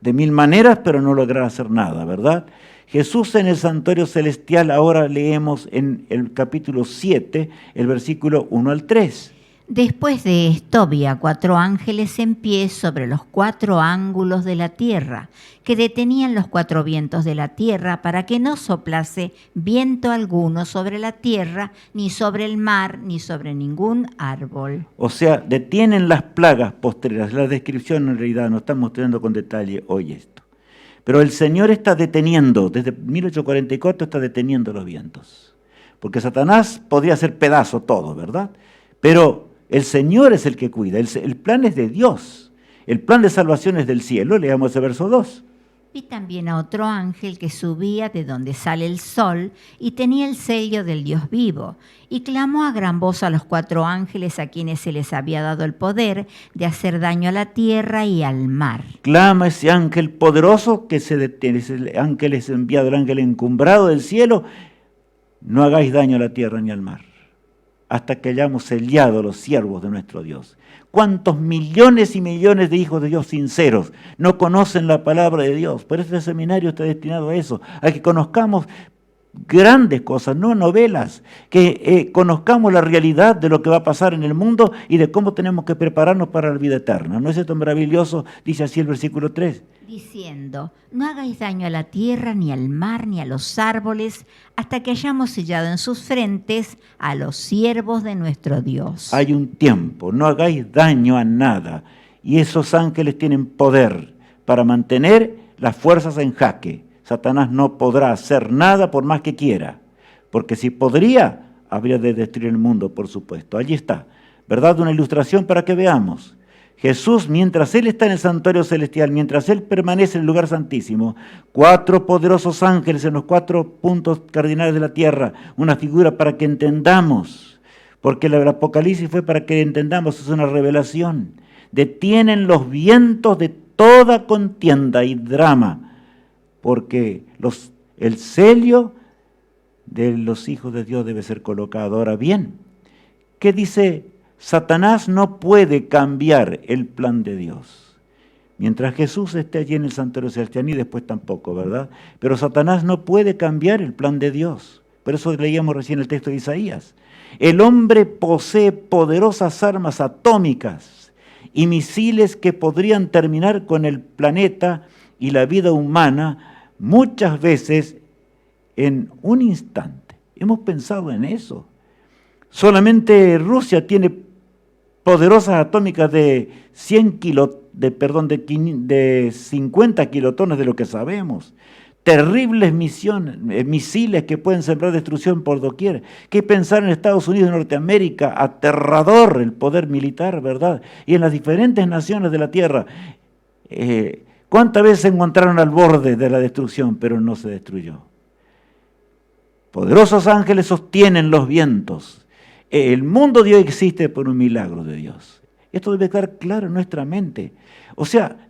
de 1000 maneras, pero no logrará hacer nada, ¿verdad? Jesús en el santuario celestial, ahora leemos en el capítulo 7, el versículo 1 al 3. Después de esto vi a 4 ángeles en pie sobre los 4 ángulos de la tierra, que detenían los 4 vientos de la tierra para que no soplase viento alguno sobre la tierra, ni sobre el mar, ni sobre ningún árbol. O sea, detienen las plagas postreras. La descripción en realidad no está mostrando con detalle hoy esto. Pero el Señor está deteniendo, desde 1844 está deteniendo los vientos. Porque Satanás podría hacer pedazo todo, ¿verdad? Pero el Señor es el que cuida, el plan es de Dios, el plan de salvación es del cielo. Leamos el verso 2. Vi también a otro ángel que subía de donde sale el sol y tenía el sello del Dios vivo, y clamó a gran voz a los 4 ángeles a quienes se les había dado el poder de hacer daño a la tierra y al mar. Clama ese ángel poderoso que se detiene, ese ángel es enviado, el ángel encumbrado del cielo, no hagáis daño a la tierra ni al mar, hasta que hayamos sellado los siervos de nuestro Dios. ¿Cuántos millones y millones de hijos de Dios sinceros no conocen la palabra de Dios? Por eso este seminario está destinado a eso, a que conozcamos grandes cosas, no novelas, que conozcamos la realidad de lo que va a pasar en el mundo y de cómo tenemos que prepararnos para la vida eterna. ¿No es esto maravilloso? Dice así el versículo 3. Diciendo, no hagáis daño a la tierra, ni al mar, ni a los árboles, hasta que hayamos sellado en sus frentes a los siervos de nuestro Dios. Hay un tiempo, no hagáis daño a nada. Y esos ángeles tienen poder para mantener las fuerzas en jaque. Satanás no podrá hacer nada por más que quiera, porque si podría, habría de destruir el mundo, por supuesto. Allí está, ¿verdad? Una ilustración para que veamos. Jesús, mientras Él está en el santuario celestial, mientras Él permanece en el lugar santísimo, 4 poderosos ángeles en los 4 puntos cardinales de la tierra, una figura para que entendamos, porque el Apocalipsis fue para que entendamos, es una revelación. Detienen los vientos de toda contienda y drama, porque el sello de los hijos de Dios debe ser colocado. Ahora bien, ¿qué dice? Satanás no puede cambiar el plan de Dios. Mientras Jesús esté allí en el santuario celestial, ni después tampoco, ¿verdad? Pero Satanás no puede cambiar el plan de Dios. Por eso leíamos recién el texto de Isaías. El hombre posee poderosas armas atómicas y misiles que podrían terminar con el planeta y la vida humana muchas veces en un instante. Hemos pensado en eso. Solamente Rusia tiene poderosas atómicas de 50 kilotones de lo que sabemos. Terribles misiles que pueden sembrar destrucción por doquier. ¿Qué pensar en Estados Unidos y Norteamérica? Aterrador el poder militar, ¿verdad? Y en las diferentes naciones de la tierra. ¿Cuántas veces se encontraron al borde de la destrucción, pero no se destruyó? Poderosos ángeles sostienen los vientos. El mundo de hoy existe por un milagro de Dios. Esto debe estar claro en nuestra mente. O sea,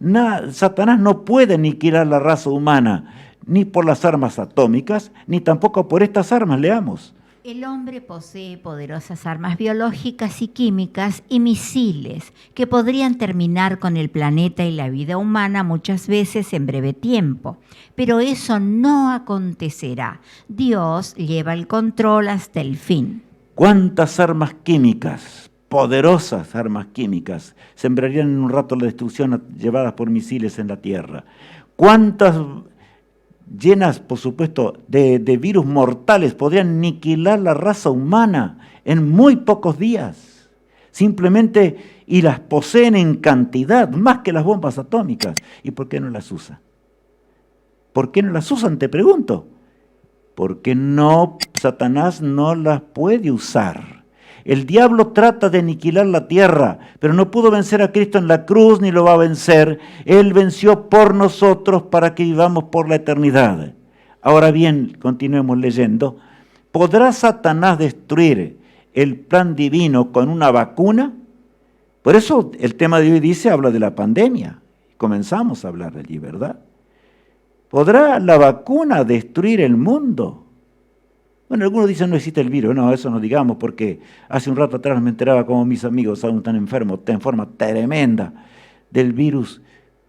Satanás no puede aniquilar la raza humana, ni por las armas atómicas, ni tampoco por estas armas. Leamos. El hombre posee poderosas armas biológicas y químicas y misiles que podrían terminar con el planeta y la vida humana muchas veces en breve tiempo. Pero eso no acontecerá. Dios lleva el control hasta el fin. ¿Cuántas armas químicas, poderosas armas químicas, sembrarían en un rato la destrucción llevadas por misiles en la tierra? ¿Cuántas llenas, por supuesto, de virus mortales podrían aniquilar la raza humana en muy pocos días? Simplemente, y las poseen en cantidad, más que las bombas atómicas. ¿Y por qué no las usan? ¿Por qué no las usan? Te pregunto. Porque Satanás no las puede usar. El diablo trata de aniquilar la tierra, pero no pudo vencer a Cristo en la cruz ni lo va a vencer. Él venció por nosotros para que vivamos por la eternidad. Ahora bien, continuemos leyendo. ¿Podrá Satanás destruir el plan divino con una vacuna? Por eso el tema de hoy habla de la pandemia. Comenzamos a hablar de allí, ¿verdad? ¿Podrá la vacuna destruir el mundo? Bueno, algunos dicen no existe el virus. No, eso no digamos, porque hace un rato atrás me enteraba cómo mis amigos aún están enfermos en forma tremenda del virus.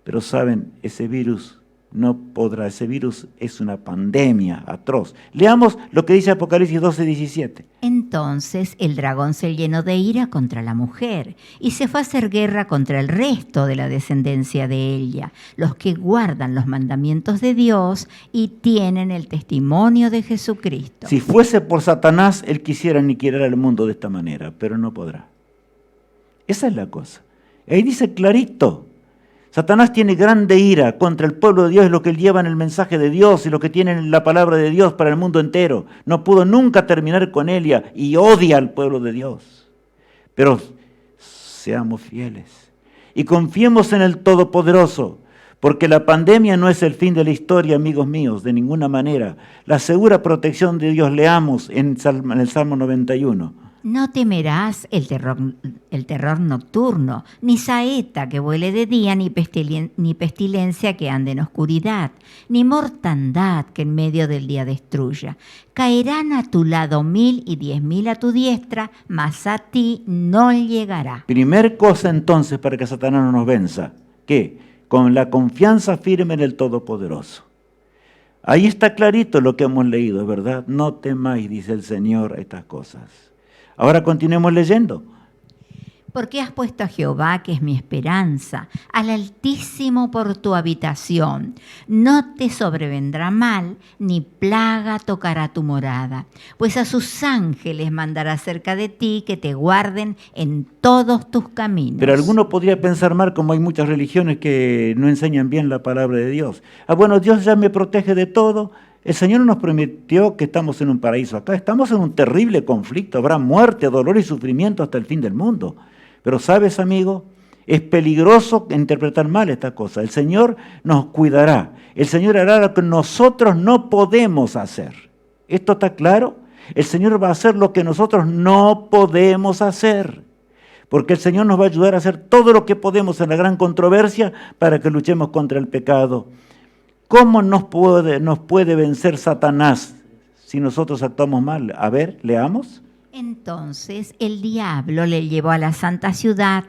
Pero saben, ese virus no podrá, ese virus es una pandemia atroz. Leamos lo que dice Apocalipsis 12:17. Entonces el dragón se llenó de ira contra la mujer y se fue a hacer guerra contra el resto de la descendencia de ella, los que guardan los mandamientos de Dios y tienen el testimonio de Jesucristo. Si fuese por Satanás, él quisiera aniquilar al mundo de esta manera, pero no podrá. Esa es la cosa. Ahí dice clarito. Satanás tiene grande ira contra el pueblo de Dios y lo que llevan el mensaje de Dios y lo que tienen la palabra de Dios para el mundo entero. No pudo nunca terminar con ella y odia al pueblo de Dios. Pero seamos fieles y confiemos en el Todopoderoso, porque la pandemia no es el fin de la historia, amigos míos, de ninguna manera. La segura protección de Dios leamos en el Salmo 91. No temerás el terror nocturno, ni saeta que vuele de día, ni pestilencia que ande en oscuridad, ni mortandad que en medio del día destruya. Caerán a tu lado 1000 y 10.000 a tu diestra, mas a ti no llegará. Primer cosa entonces para que Satanás no nos venza, que con la confianza firme en el Todopoderoso. Ahí está clarito lo que hemos leído, ¿verdad? No temáis, dice el Señor, a estas cosas. Ahora continuemos leyendo. Porque has puesto a Jehová, que es mi esperanza, al Altísimo por tu habitación. No te sobrevendrá mal, ni plaga tocará tu morada. Pues a sus ángeles mandará cerca de ti, que te guarden en todos tus caminos. Pero alguno podría pensar mal, como hay muchas religiones que no enseñan bien la palabra de Dios. Bueno, Dios ya me protege de todo. El Señor nos prometió que estamos en un paraíso acá. Estamos en un terrible conflicto. Habrá muerte, dolor y sufrimiento hasta el fin del mundo. Pero ¿sabes, amigo? Es peligroso interpretar mal esta cosa. El Señor nos cuidará. El Señor hará lo que nosotros no podemos hacer. ¿Esto está claro? El Señor va a hacer lo que nosotros no podemos hacer. Porque el Señor nos va a ayudar a hacer todo lo que podemos en la gran controversia para que luchemos contra el pecado. ¿Cómo nos puede vencer Satanás si nosotros actuamos mal? A ver, leamos. Entonces el diablo le llevó a la santa ciudad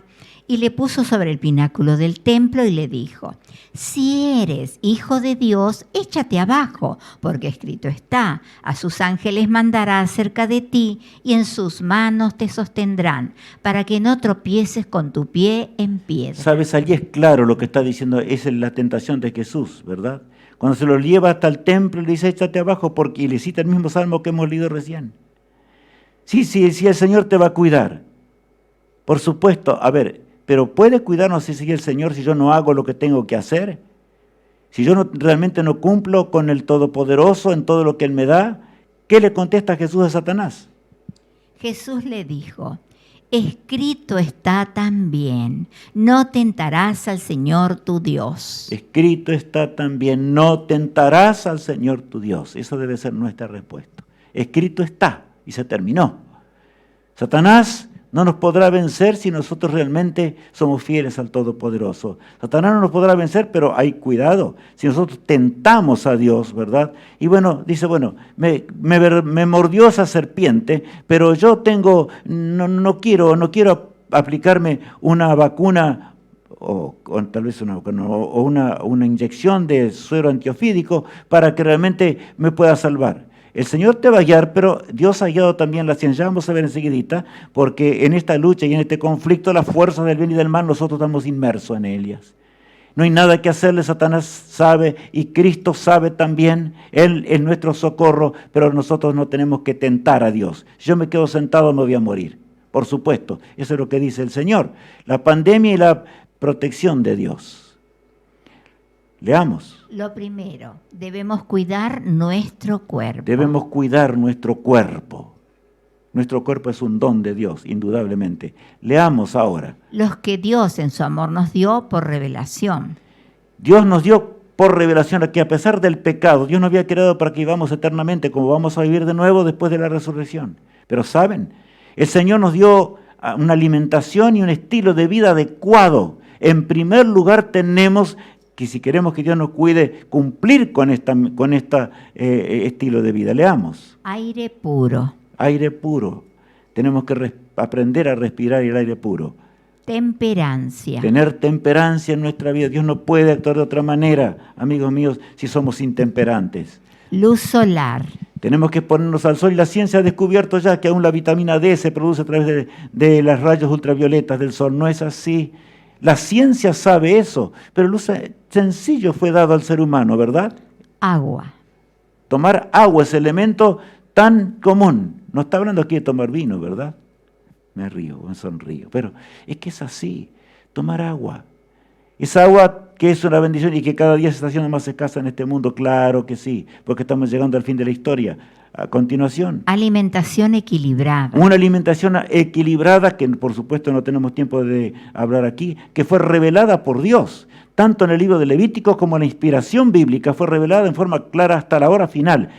y le puso sobre el pináculo del templo y le dijo: si eres hijo de Dios, échate abajo, porque escrito está: a sus ángeles mandará cerca de ti y en sus manos te sostendrán, para que no tropieces con tu pie en piedra. Sabes, allí es claro lo que está diciendo, es la tentación de Jesús, ¿verdad? Cuando se lo lleva hasta el templo, le dice: échate abajo, y le cita el mismo salmo que hemos leído recién. Sí, el Señor te va a cuidar. Por supuesto, pero ¿puede cuidarnos si el Señor si yo no hago lo que tengo que hacer? Si yo realmente no cumplo con el Todopoderoso en todo lo que Él me da, ¿qué le contesta Jesús a Satanás? Jesús le dijo: escrito está también, no tentarás al Señor tu Dios. Escrito está también, no tentarás al Señor tu Dios. Esa debe ser nuestra respuesta. Escrito está. Y se terminó. Satanás no nos podrá vencer si nosotros realmente somos fieles al Todopoderoso. Satanás no nos podrá vencer, pero hay cuidado. Si nosotros tentamos a Dios, ¿verdad? Y dice, me mordió esa serpiente, pero yo no quiero aplicarme una vacuna o tal vez una inyección de suero antiofídico para que realmente me pueda salvar. El Señor te va a guiar, pero Dios ha guiado también la ciencia. Vamos a ver enseguidita, porque en esta lucha y en este conflicto, las fuerzas del bien y del mal, nosotros estamos inmersos en ellas. No hay nada que hacerle, Satanás sabe y Cristo sabe también. Él es nuestro socorro, pero nosotros no tenemos que tentar a Dios. Si yo me quedo sentado, me voy a morir. Por supuesto, eso es lo que dice el Señor. La pandemia y la protección de Dios. Leamos. Lo primero, debemos cuidar nuestro cuerpo. Debemos cuidar nuestro cuerpo. Nuestro cuerpo es un don de Dios, indudablemente. Leamos ahora. Los que Dios en su amor nos dio por revelación. Dios nos dio por revelación que a pesar del pecado, Dios nos había creado para que vivamos eternamente, como vamos a vivir de nuevo después de la resurrección. Pero ¿saben? El Señor nos dio una alimentación y un estilo de vida adecuado. En primer lugar tenemos que, si queremos que Dios nos cuide, cumplir con esta estilo de vida. Leamos. Aire puro. Aire puro. Tenemos que aprender a respirar el aire puro. Temperancia. Tener temperancia en nuestra vida. Dios no puede actuar de otra manera, amigos míos, si somos intemperantes. Luz solar. Tenemos que ponernos al sol y la ciencia ha descubierto ya que aún la vitamina D se produce a través de las rayos ultravioletas del sol. No es así. La ciencia sabe eso, pero el uso sencillo fue dado al ser humano, ¿verdad? Agua. Tomar agua es elemento tan común. No está hablando aquí de tomar vino, ¿verdad? Me sonrío, pero es que es así. Tomar agua. Esa agua que es una bendición y que cada día se está haciendo más escasa en este mundo, claro que sí, porque estamos llegando al fin de la historia. A continuación. Alimentación equilibrada. Una alimentación equilibrada, que por supuesto no tenemos tiempo de hablar aquí, que fue revelada por Dios, tanto en el libro de Levítico como en la inspiración bíblica, fue revelada en forma clara hasta la hora final.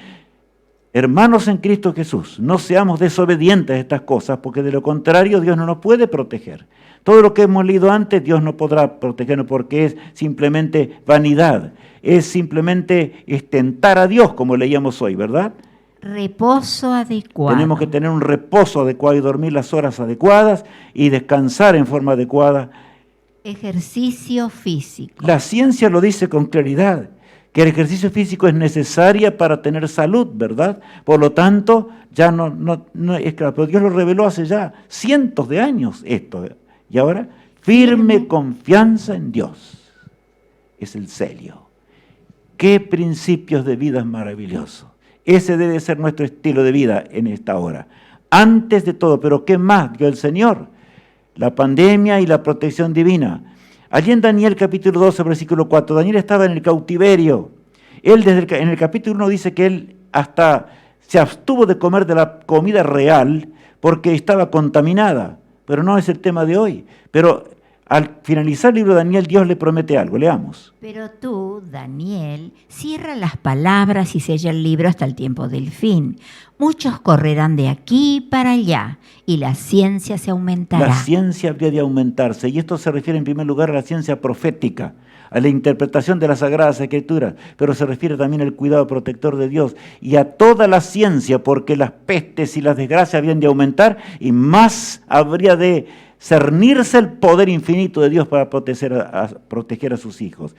Hermanos en Cristo Jesús, no seamos desobedientes a estas cosas, porque de lo contrario Dios no nos puede proteger. Todo lo que hemos leído antes, Dios no podrá protegernos porque es simplemente vanidad, es simplemente tentar a Dios, como leíamos hoy, ¿verdad? Reposo adecuado. Tenemos que tener un reposo adecuado y dormir las horas adecuadas y descansar en forma adecuada. Ejercicio físico. La ciencia lo dice con claridad, que el ejercicio físico es necesario para tener salud, ¿verdad? Por lo tanto, ya no es claro, pero Dios lo reveló hace ya cientos de años esto. Y ahora, firme confianza en Dios. Es el celio. ¡Qué principios de vida maravillosos! Ese debe ser nuestro estilo de vida en esta hora. Antes de todo, pero ¿qué más dio el Señor? La pandemia y la protección divina. Allí en Daniel capítulo 12, versículo 4, Daniel estaba en el cautiverio. Él en el capítulo 1 dice que él hasta se abstuvo de comer de la comida real porque estaba contaminada. Pero no es el tema de hoy. Pero al finalizar el libro de Daniel, Dios le promete algo. Leamos. Pero tú, Daniel, cierra las palabras y sella el libro hasta el tiempo del fin. Muchos correrán de aquí para allá y la ciencia se aumentará. La ciencia habría de aumentarse, y esto se refiere en primer lugar a la ciencia profética, a la interpretación de las Sagradas Escrituras, pero se refiere también al cuidado protector de Dios y a toda la ciencia, porque las pestes y las desgracias habían de aumentar y más habría de cernirse el poder infinito de Dios para proteger a sus hijos.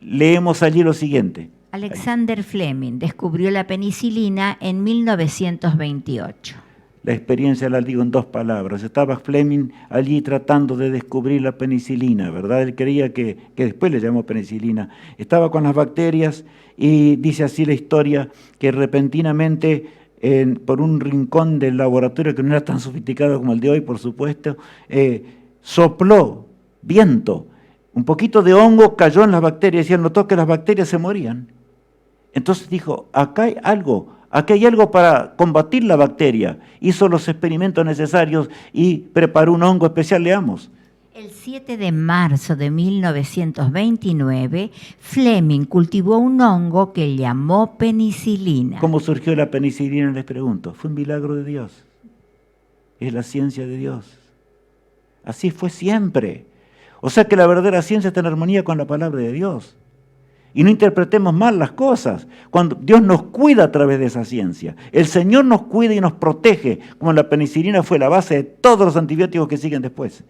Leemos allí lo siguiente. Alexander Fleming descubrió la penicilina en 1928. La experiencia la digo en dos palabras. Estaba Fleming allí tratando de descubrir la penicilina, ¿verdad? Él creía que después le llamó penicilina. Estaba con las bacterias y dice así la historia que repentinamente por un rincón del laboratorio que no era tan sofisticado como el de hoy, por supuesto, sopló viento. Un poquito de hongo cayó en las bacterias y él notó que las bacterias se morían. Entonces dijo, acá hay algo para combatir la bacteria. Hizo los experimentos necesarios y preparó un hongo especial. Leamos. El 7 de marzo de 1929, Fleming cultivó un hongo que llamó penicilina. ¿Cómo surgió la penicilina? Les pregunto. Fue un milagro de Dios. Es la ciencia de Dios. Así fue siempre. O sea que la verdadera ciencia está en armonía con la palabra de Dios. Y no interpretemos mal las cosas. Cuando Dios nos cuida a través de esa ciencia. El Señor nos cuida y nos protege, como la penicilina fue la base de todos los antibióticos que siguen después.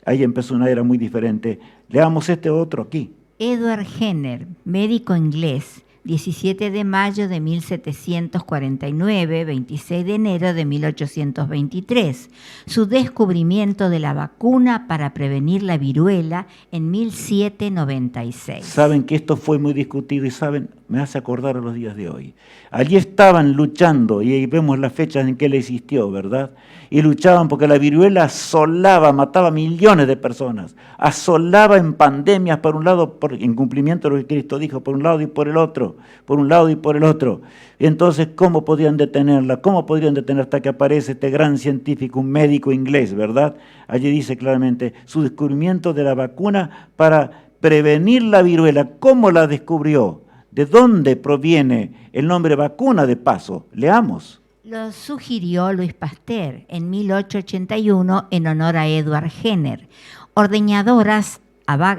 Ahí empezó una era muy diferente. Leamos este otro aquí. Edward Jenner, médico inglés, 17 de mayo de 1749, 26 de enero de 1823. Su descubrimiento de la vacuna para prevenir la viruela en 1796. Saben que esto fue muy discutido y saben, me hace acordar a los días de hoy. Allí estaban luchando y ahí vemos las fechas en que él existió, ¿verdad? Y luchaban porque la viruela asolaba, mataba millones de personas. Asolaba en pandemias por un lado, por incumplimiento de lo que Cristo dijo, por un lado y por el otro. Por un lado y por el otro. Y entonces, ¿cómo podrían detenerla? ¿Cómo podrían detener hasta que aparece este gran científico, un médico inglés, ¿verdad? Allí dice claramente su descubrimiento de la vacuna para prevenir la viruela. ¿Cómo la descubrió? ¿De dónde proviene el nombre vacuna de paso? Leamos. Lo sugirió Louis Pasteur en 1881 en honor a Edward Jenner. Ordeñadoras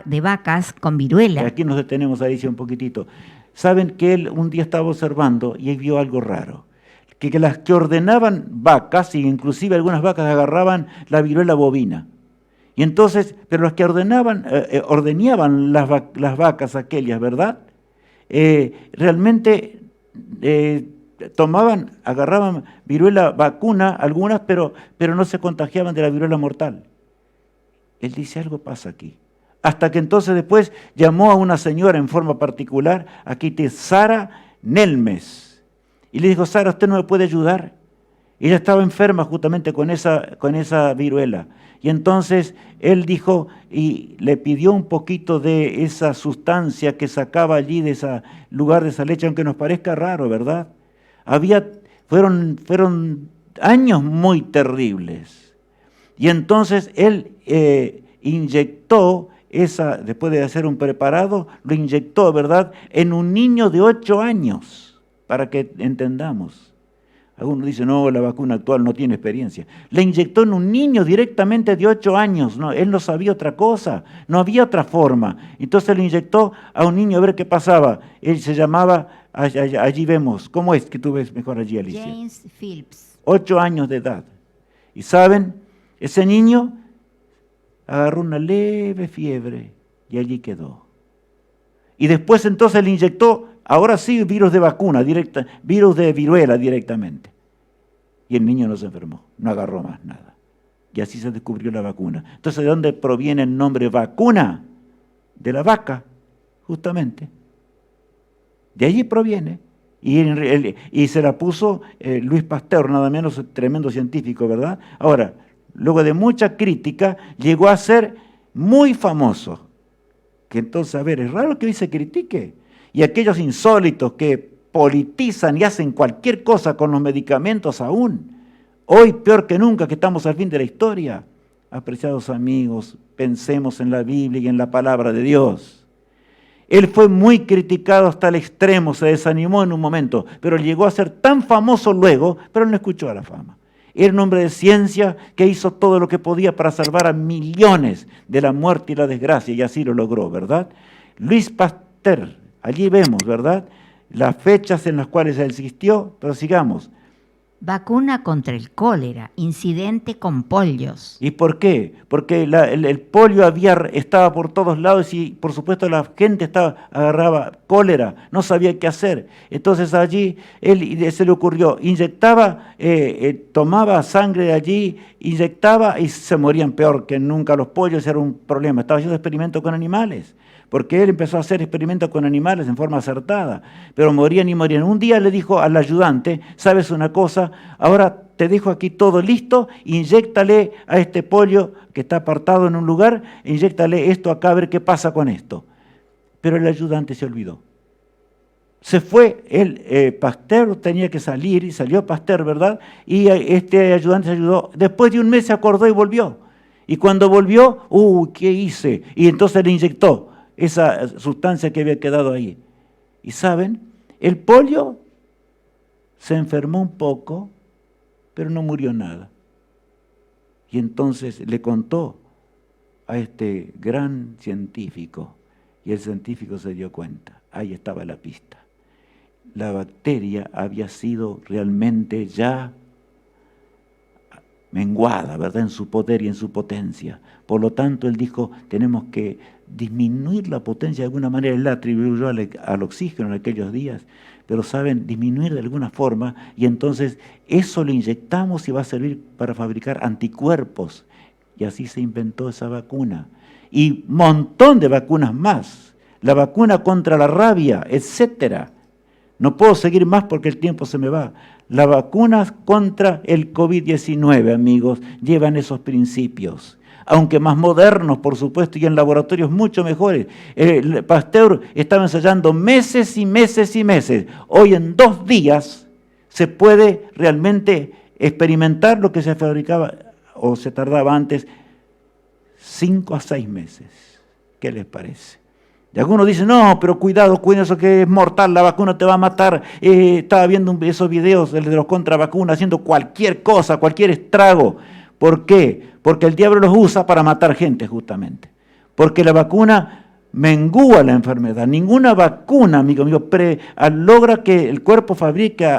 de vacas con viruela. Aquí nos detenemos ahí un poquitito. Saben que él un día estaba observando y vio algo raro. Que las que ordenaban vacas, y inclusive algunas vacas agarraban la viruela bovina. Y entonces, pero las que ordenaban, ordeñaban las vacas aquellas, ¿verdad? Realmente agarraban viruela vacuna, algunas, pero no se contagiaban de la viruela mortal. Él dice, algo pasa aquí. Hasta que entonces después llamó a una señora en forma particular, aquí te Sara Nelmes, y le dijo, Sara, ¿usted no me puede ayudar? Ella estaba enferma justamente con esa viruela. Y entonces él dijo y le pidió un poquito de esa sustancia que sacaba allí de ese lugar de esa leche, aunque nos parezca raro, ¿verdad? Fueron años muy terribles. Y entonces él inyectó después de hacer un preparado, lo inyectó, ¿verdad?, en un niño de 8 años, para que entendamos. Algunos dicen, no, la vacuna actual no tiene experiencia. Le inyectó en un niño directamente de 8 años, no, él no sabía otra cosa, no había otra forma. Entonces le inyectó a un niño a ver qué pasaba. Él se llamaba, allí vemos, ¿cómo es que tú ves mejor allí, Alicia? James Phillips. 8 años de edad. Y saben, ese niño agarró una leve fiebre y allí quedó. Y después entonces le inyectó, ahora sí, virus de vacuna, virus de viruela directamente. Y el niño no se enfermó, no agarró más nada. Y así se descubrió la vacuna. Entonces, ¿de dónde proviene el nombre vacuna? De la vaca, justamente. De allí proviene. Y se la puso Luis Pasteur, nada menos, tremendo científico, ¿verdad? Ahora, luego de mucha crítica, llegó a ser muy famoso. Que entonces, a ver, es raro que hoy se critique. Y aquellos insólitos que politizan y hacen cualquier cosa con los medicamentos aún. Hoy, peor que nunca, que estamos al fin de la historia. Apreciados amigos, pensemos en la Biblia y en la palabra de Dios. Él fue muy criticado hasta el extremo, se desanimó en un momento, pero llegó a ser tan famoso luego, pero no escuchó a la fama. Era un hombre de ciencia que hizo todo lo que podía para salvar a millones de la muerte y la desgracia, y así lo logró, ¿verdad? Luis Pasteur, allí vemos, ¿verdad?, las fechas en las cuales él existió, pero sigamos. Vacuna contra el cólera, incidente con pollos. ¿Y por qué? Porque el polio estaba por todos lados y por supuesto la gente agarraba cólera, no sabía qué hacer. Entonces allí se le ocurrió, tomaba sangre de allí, inyectaba y se morían peor que nunca. Los pollos era un problema, estaba haciendo experimentos con animales. Porque él empezó a hacer experimentos con animales en forma acertada, pero morían y morían. Un día le dijo al ayudante, ¿sabes una cosa? Ahora te dejo aquí todo listo, inyéctale a este pollo que está apartado en un lugar, inyéctale esto acá a ver qué pasa con esto. Pero el ayudante se olvidó. Se fue, Pasteur tenía que salir, y salió Pasteur, ¿verdad? Y este ayudante se ayudó. Después de un mes se acordó y volvió. Y cuando volvió, ¿qué hice? Y entonces le inyectó esa sustancia que había quedado ahí. Y saben, el pollo se enfermó un poco, pero no murió nada. Y entonces le contó a este gran científico, y el científico se dio cuenta, ahí estaba la pista. La bacteria había sido realmente ya menguada, ¿verdad?, en su poder y en su potencia. Por lo tanto, él dijo, tenemos que disminuir la potencia de alguna manera. Él la atribuyó al oxígeno en aquellos días, pero saben, disminuir de alguna forma, y entonces eso lo inyectamos y va a servir para fabricar anticuerpos. Y así se inventó esa vacuna. Y un montón de vacunas más. La vacuna contra la rabia, etcétera. No puedo seguir más porque el tiempo se me va. Las vacunas contra el COVID-19, amigos, llevan esos principios. Aunque más modernos, por supuesto, y en laboratorios mucho mejores. Pasteur estaba ensayando meses y meses y meses. Hoy en 2 días se puede realmente experimentar lo que se fabricaba o se tardaba antes 5 a 6 meses. ¿Qué les parece? Y algunos dicen, no, pero cuidado, eso que es mortal, la vacuna te va a matar. Estaba viendo esos videos de los contravacunas haciendo cualquier cosa, cualquier estrago. ¿Por qué? Porque el diablo los usa para matar gente, justamente. Porque la vacuna mengúa la enfermedad. Ninguna vacuna, amigo mío, logra que el cuerpo fabrique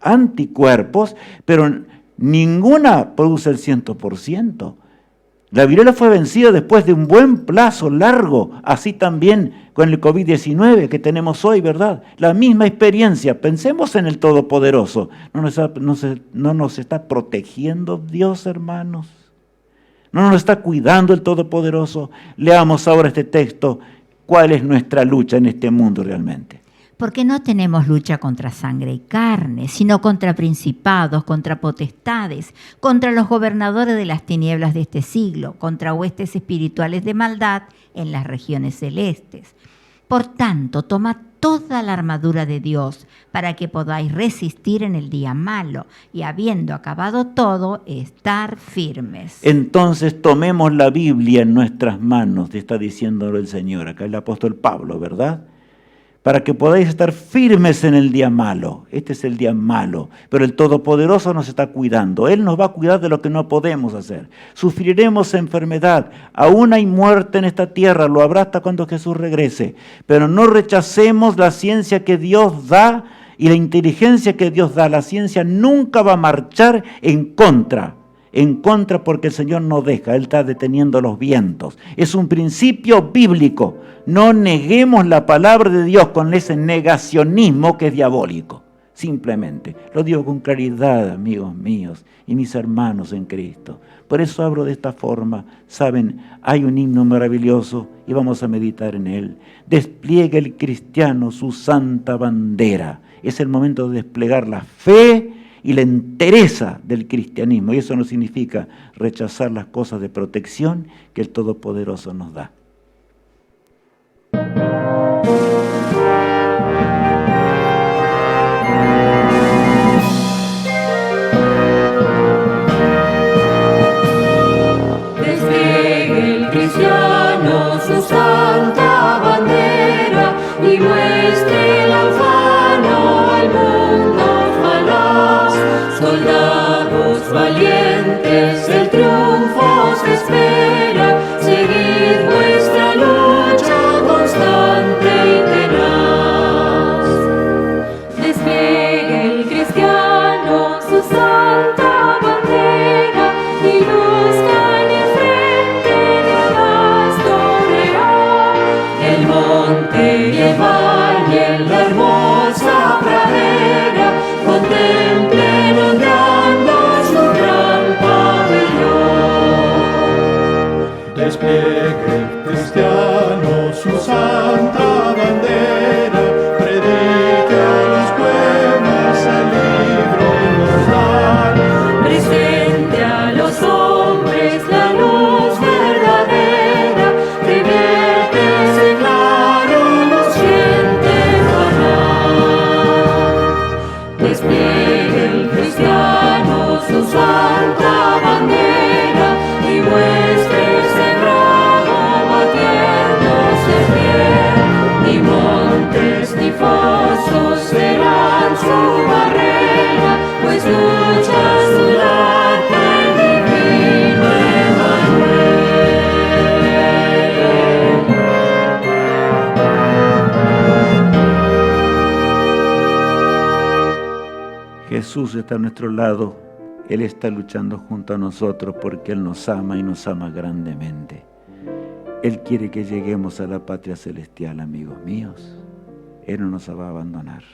anticuerpos, pero ninguna produce el 100%. La viruela fue vencida después de un buen plazo largo, así también con el COVID-19 que tenemos hoy, ¿verdad? La misma experiencia. Pensemos en el Todopoderoso. ¿No nos está protegiendo Dios, hermanos? ¿No nos está cuidando el Todopoderoso? Leamos ahora este texto. ¿Cuál es nuestra lucha en este mundo realmente? Porque no tenemos lucha contra sangre y carne, sino contra principados, contra potestades, contra los gobernadores de las tinieblas de este siglo, contra huestes espirituales de maldad en las regiones celestes. Por tanto, tomad toda la armadura de Dios para que podáis resistir en el día malo y, habiendo acabado todo, estar firmes. Entonces tomemos la Biblia en nuestras manos, está diciéndolo el Señor, acá el apóstol Pablo, ¿verdad? Para que podáis estar firmes en el día malo. Este es el día malo, pero el Todopoderoso nos está cuidando. Él nos va a cuidar de lo que no podemos hacer. Sufriremos enfermedad, aún hay muerte en esta tierra, lo habrá hasta cuando Jesús regrese. Pero no rechacemos la ciencia que Dios da y la inteligencia que Dios da. La ciencia nunca va a marchar en contra en contra porque el Señor no deja, Él está deteniendo los vientos. Es un principio bíblico. No neguemos la palabra de Dios con ese negacionismo que es diabólico. Simplemente, lo digo con claridad, amigos míos y mis hermanos en Cristo. Por eso hablo de esta forma. Saben, hay un himno maravilloso y vamos a meditar en él. Despliegue el cristiano su santa bandera. Es el momento de desplegar la fe y la entereza del cristianismo. Y eso no significa rechazar las cosas de protección que el Todopoderoso nos da. Despliegue el cristiano su santa bandera y muestre el alfano al mundo. Ojalá, soldados valientes, el triunfo se espera. Seguid vuestra lucha constante y tenaz. Despliegue el cristiano su santa bandera y luzca en el frente de vasto real el monte y el valle, la hermosa pradera. Contemplen ondeando su gran pabellón. Despliegue el cristiano su santa bandera, predique a los pueblos el libro inmortal. Presente a los hombres la luz verdadera, que vierte claro luciente canal. Despliegue el cristiano su santa bandera y muestre ese bravo batiéndose en pie. Ni montes ni fosos serán su barrera, pues lucha su lado el divino Emmanuel. Jesús está a nuestro lado. Él está luchando junto a nosotros porque Él nos ama y nos ama grandemente. Él quiere que lleguemos a la patria celestial, amigos míos. Él no nos va a abandonar.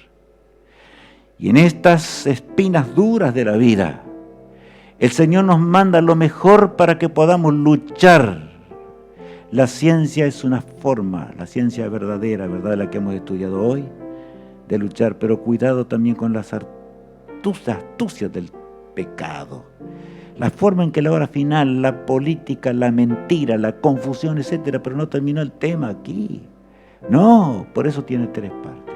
Y en estas espinas duras de la vida, el Señor nos manda lo mejor para que podamos luchar. La ciencia es una forma, la ciencia verdadera, ¿verdad?, la que hemos estudiado hoy, de luchar, pero cuidado también con las astucias del pecado. La forma en que la hora final, la política, la mentira, la confusión, etcétera, pero no terminó el tema aquí. No, por eso tiene 3 partes.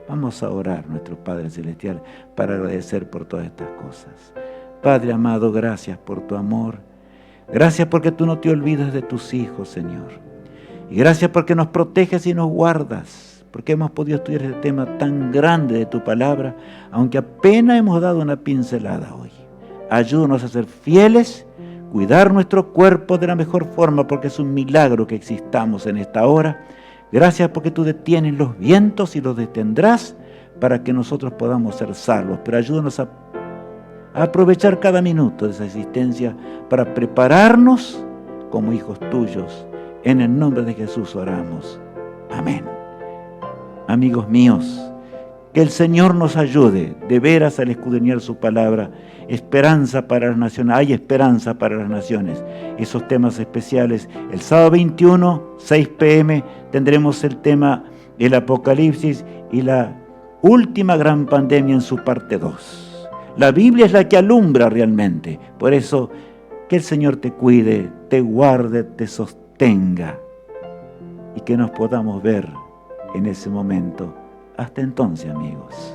Vamos a orar, nuestro Padre Celestial, para agradecer por todas estas cosas. Padre amado, gracias por tu amor. Gracias porque tú no te olvidas de tus hijos, Señor. Y gracias porque nos proteges y nos guardas, porque hemos podido estudiar este tema tan grande de tu palabra, aunque apenas hemos dado una pincelada hoy. Ayúdanos a ser fieles, cuidar nuestro cuerpo de la mejor forma, porque es un milagro que existamos en esta hora. Gracias porque tú detienes los vientos y los detendrás para que nosotros podamos ser salvos. Pero ayúdanos a aprovechar cada minuto de esa existencia para prepararnos como hijos tuyos. En el nombre de Jesús oramos. Amén. Amigos míos, que el Señor nos ayude de veras al escudriñar su palabra. Esperanza para las naciones, hay esperanza para las naciones. Esos temas especiales, el sábado 21, 6 p.m, tendremos el tema del Apocalipsis y la última gran pandemia en su parte 2. La Biblia es la que alumbra realmente. Por eso, que el Señor te cuide, te guarde, te sostenga y que nos podamos ver en ese momento. Hasta entonces, amigos.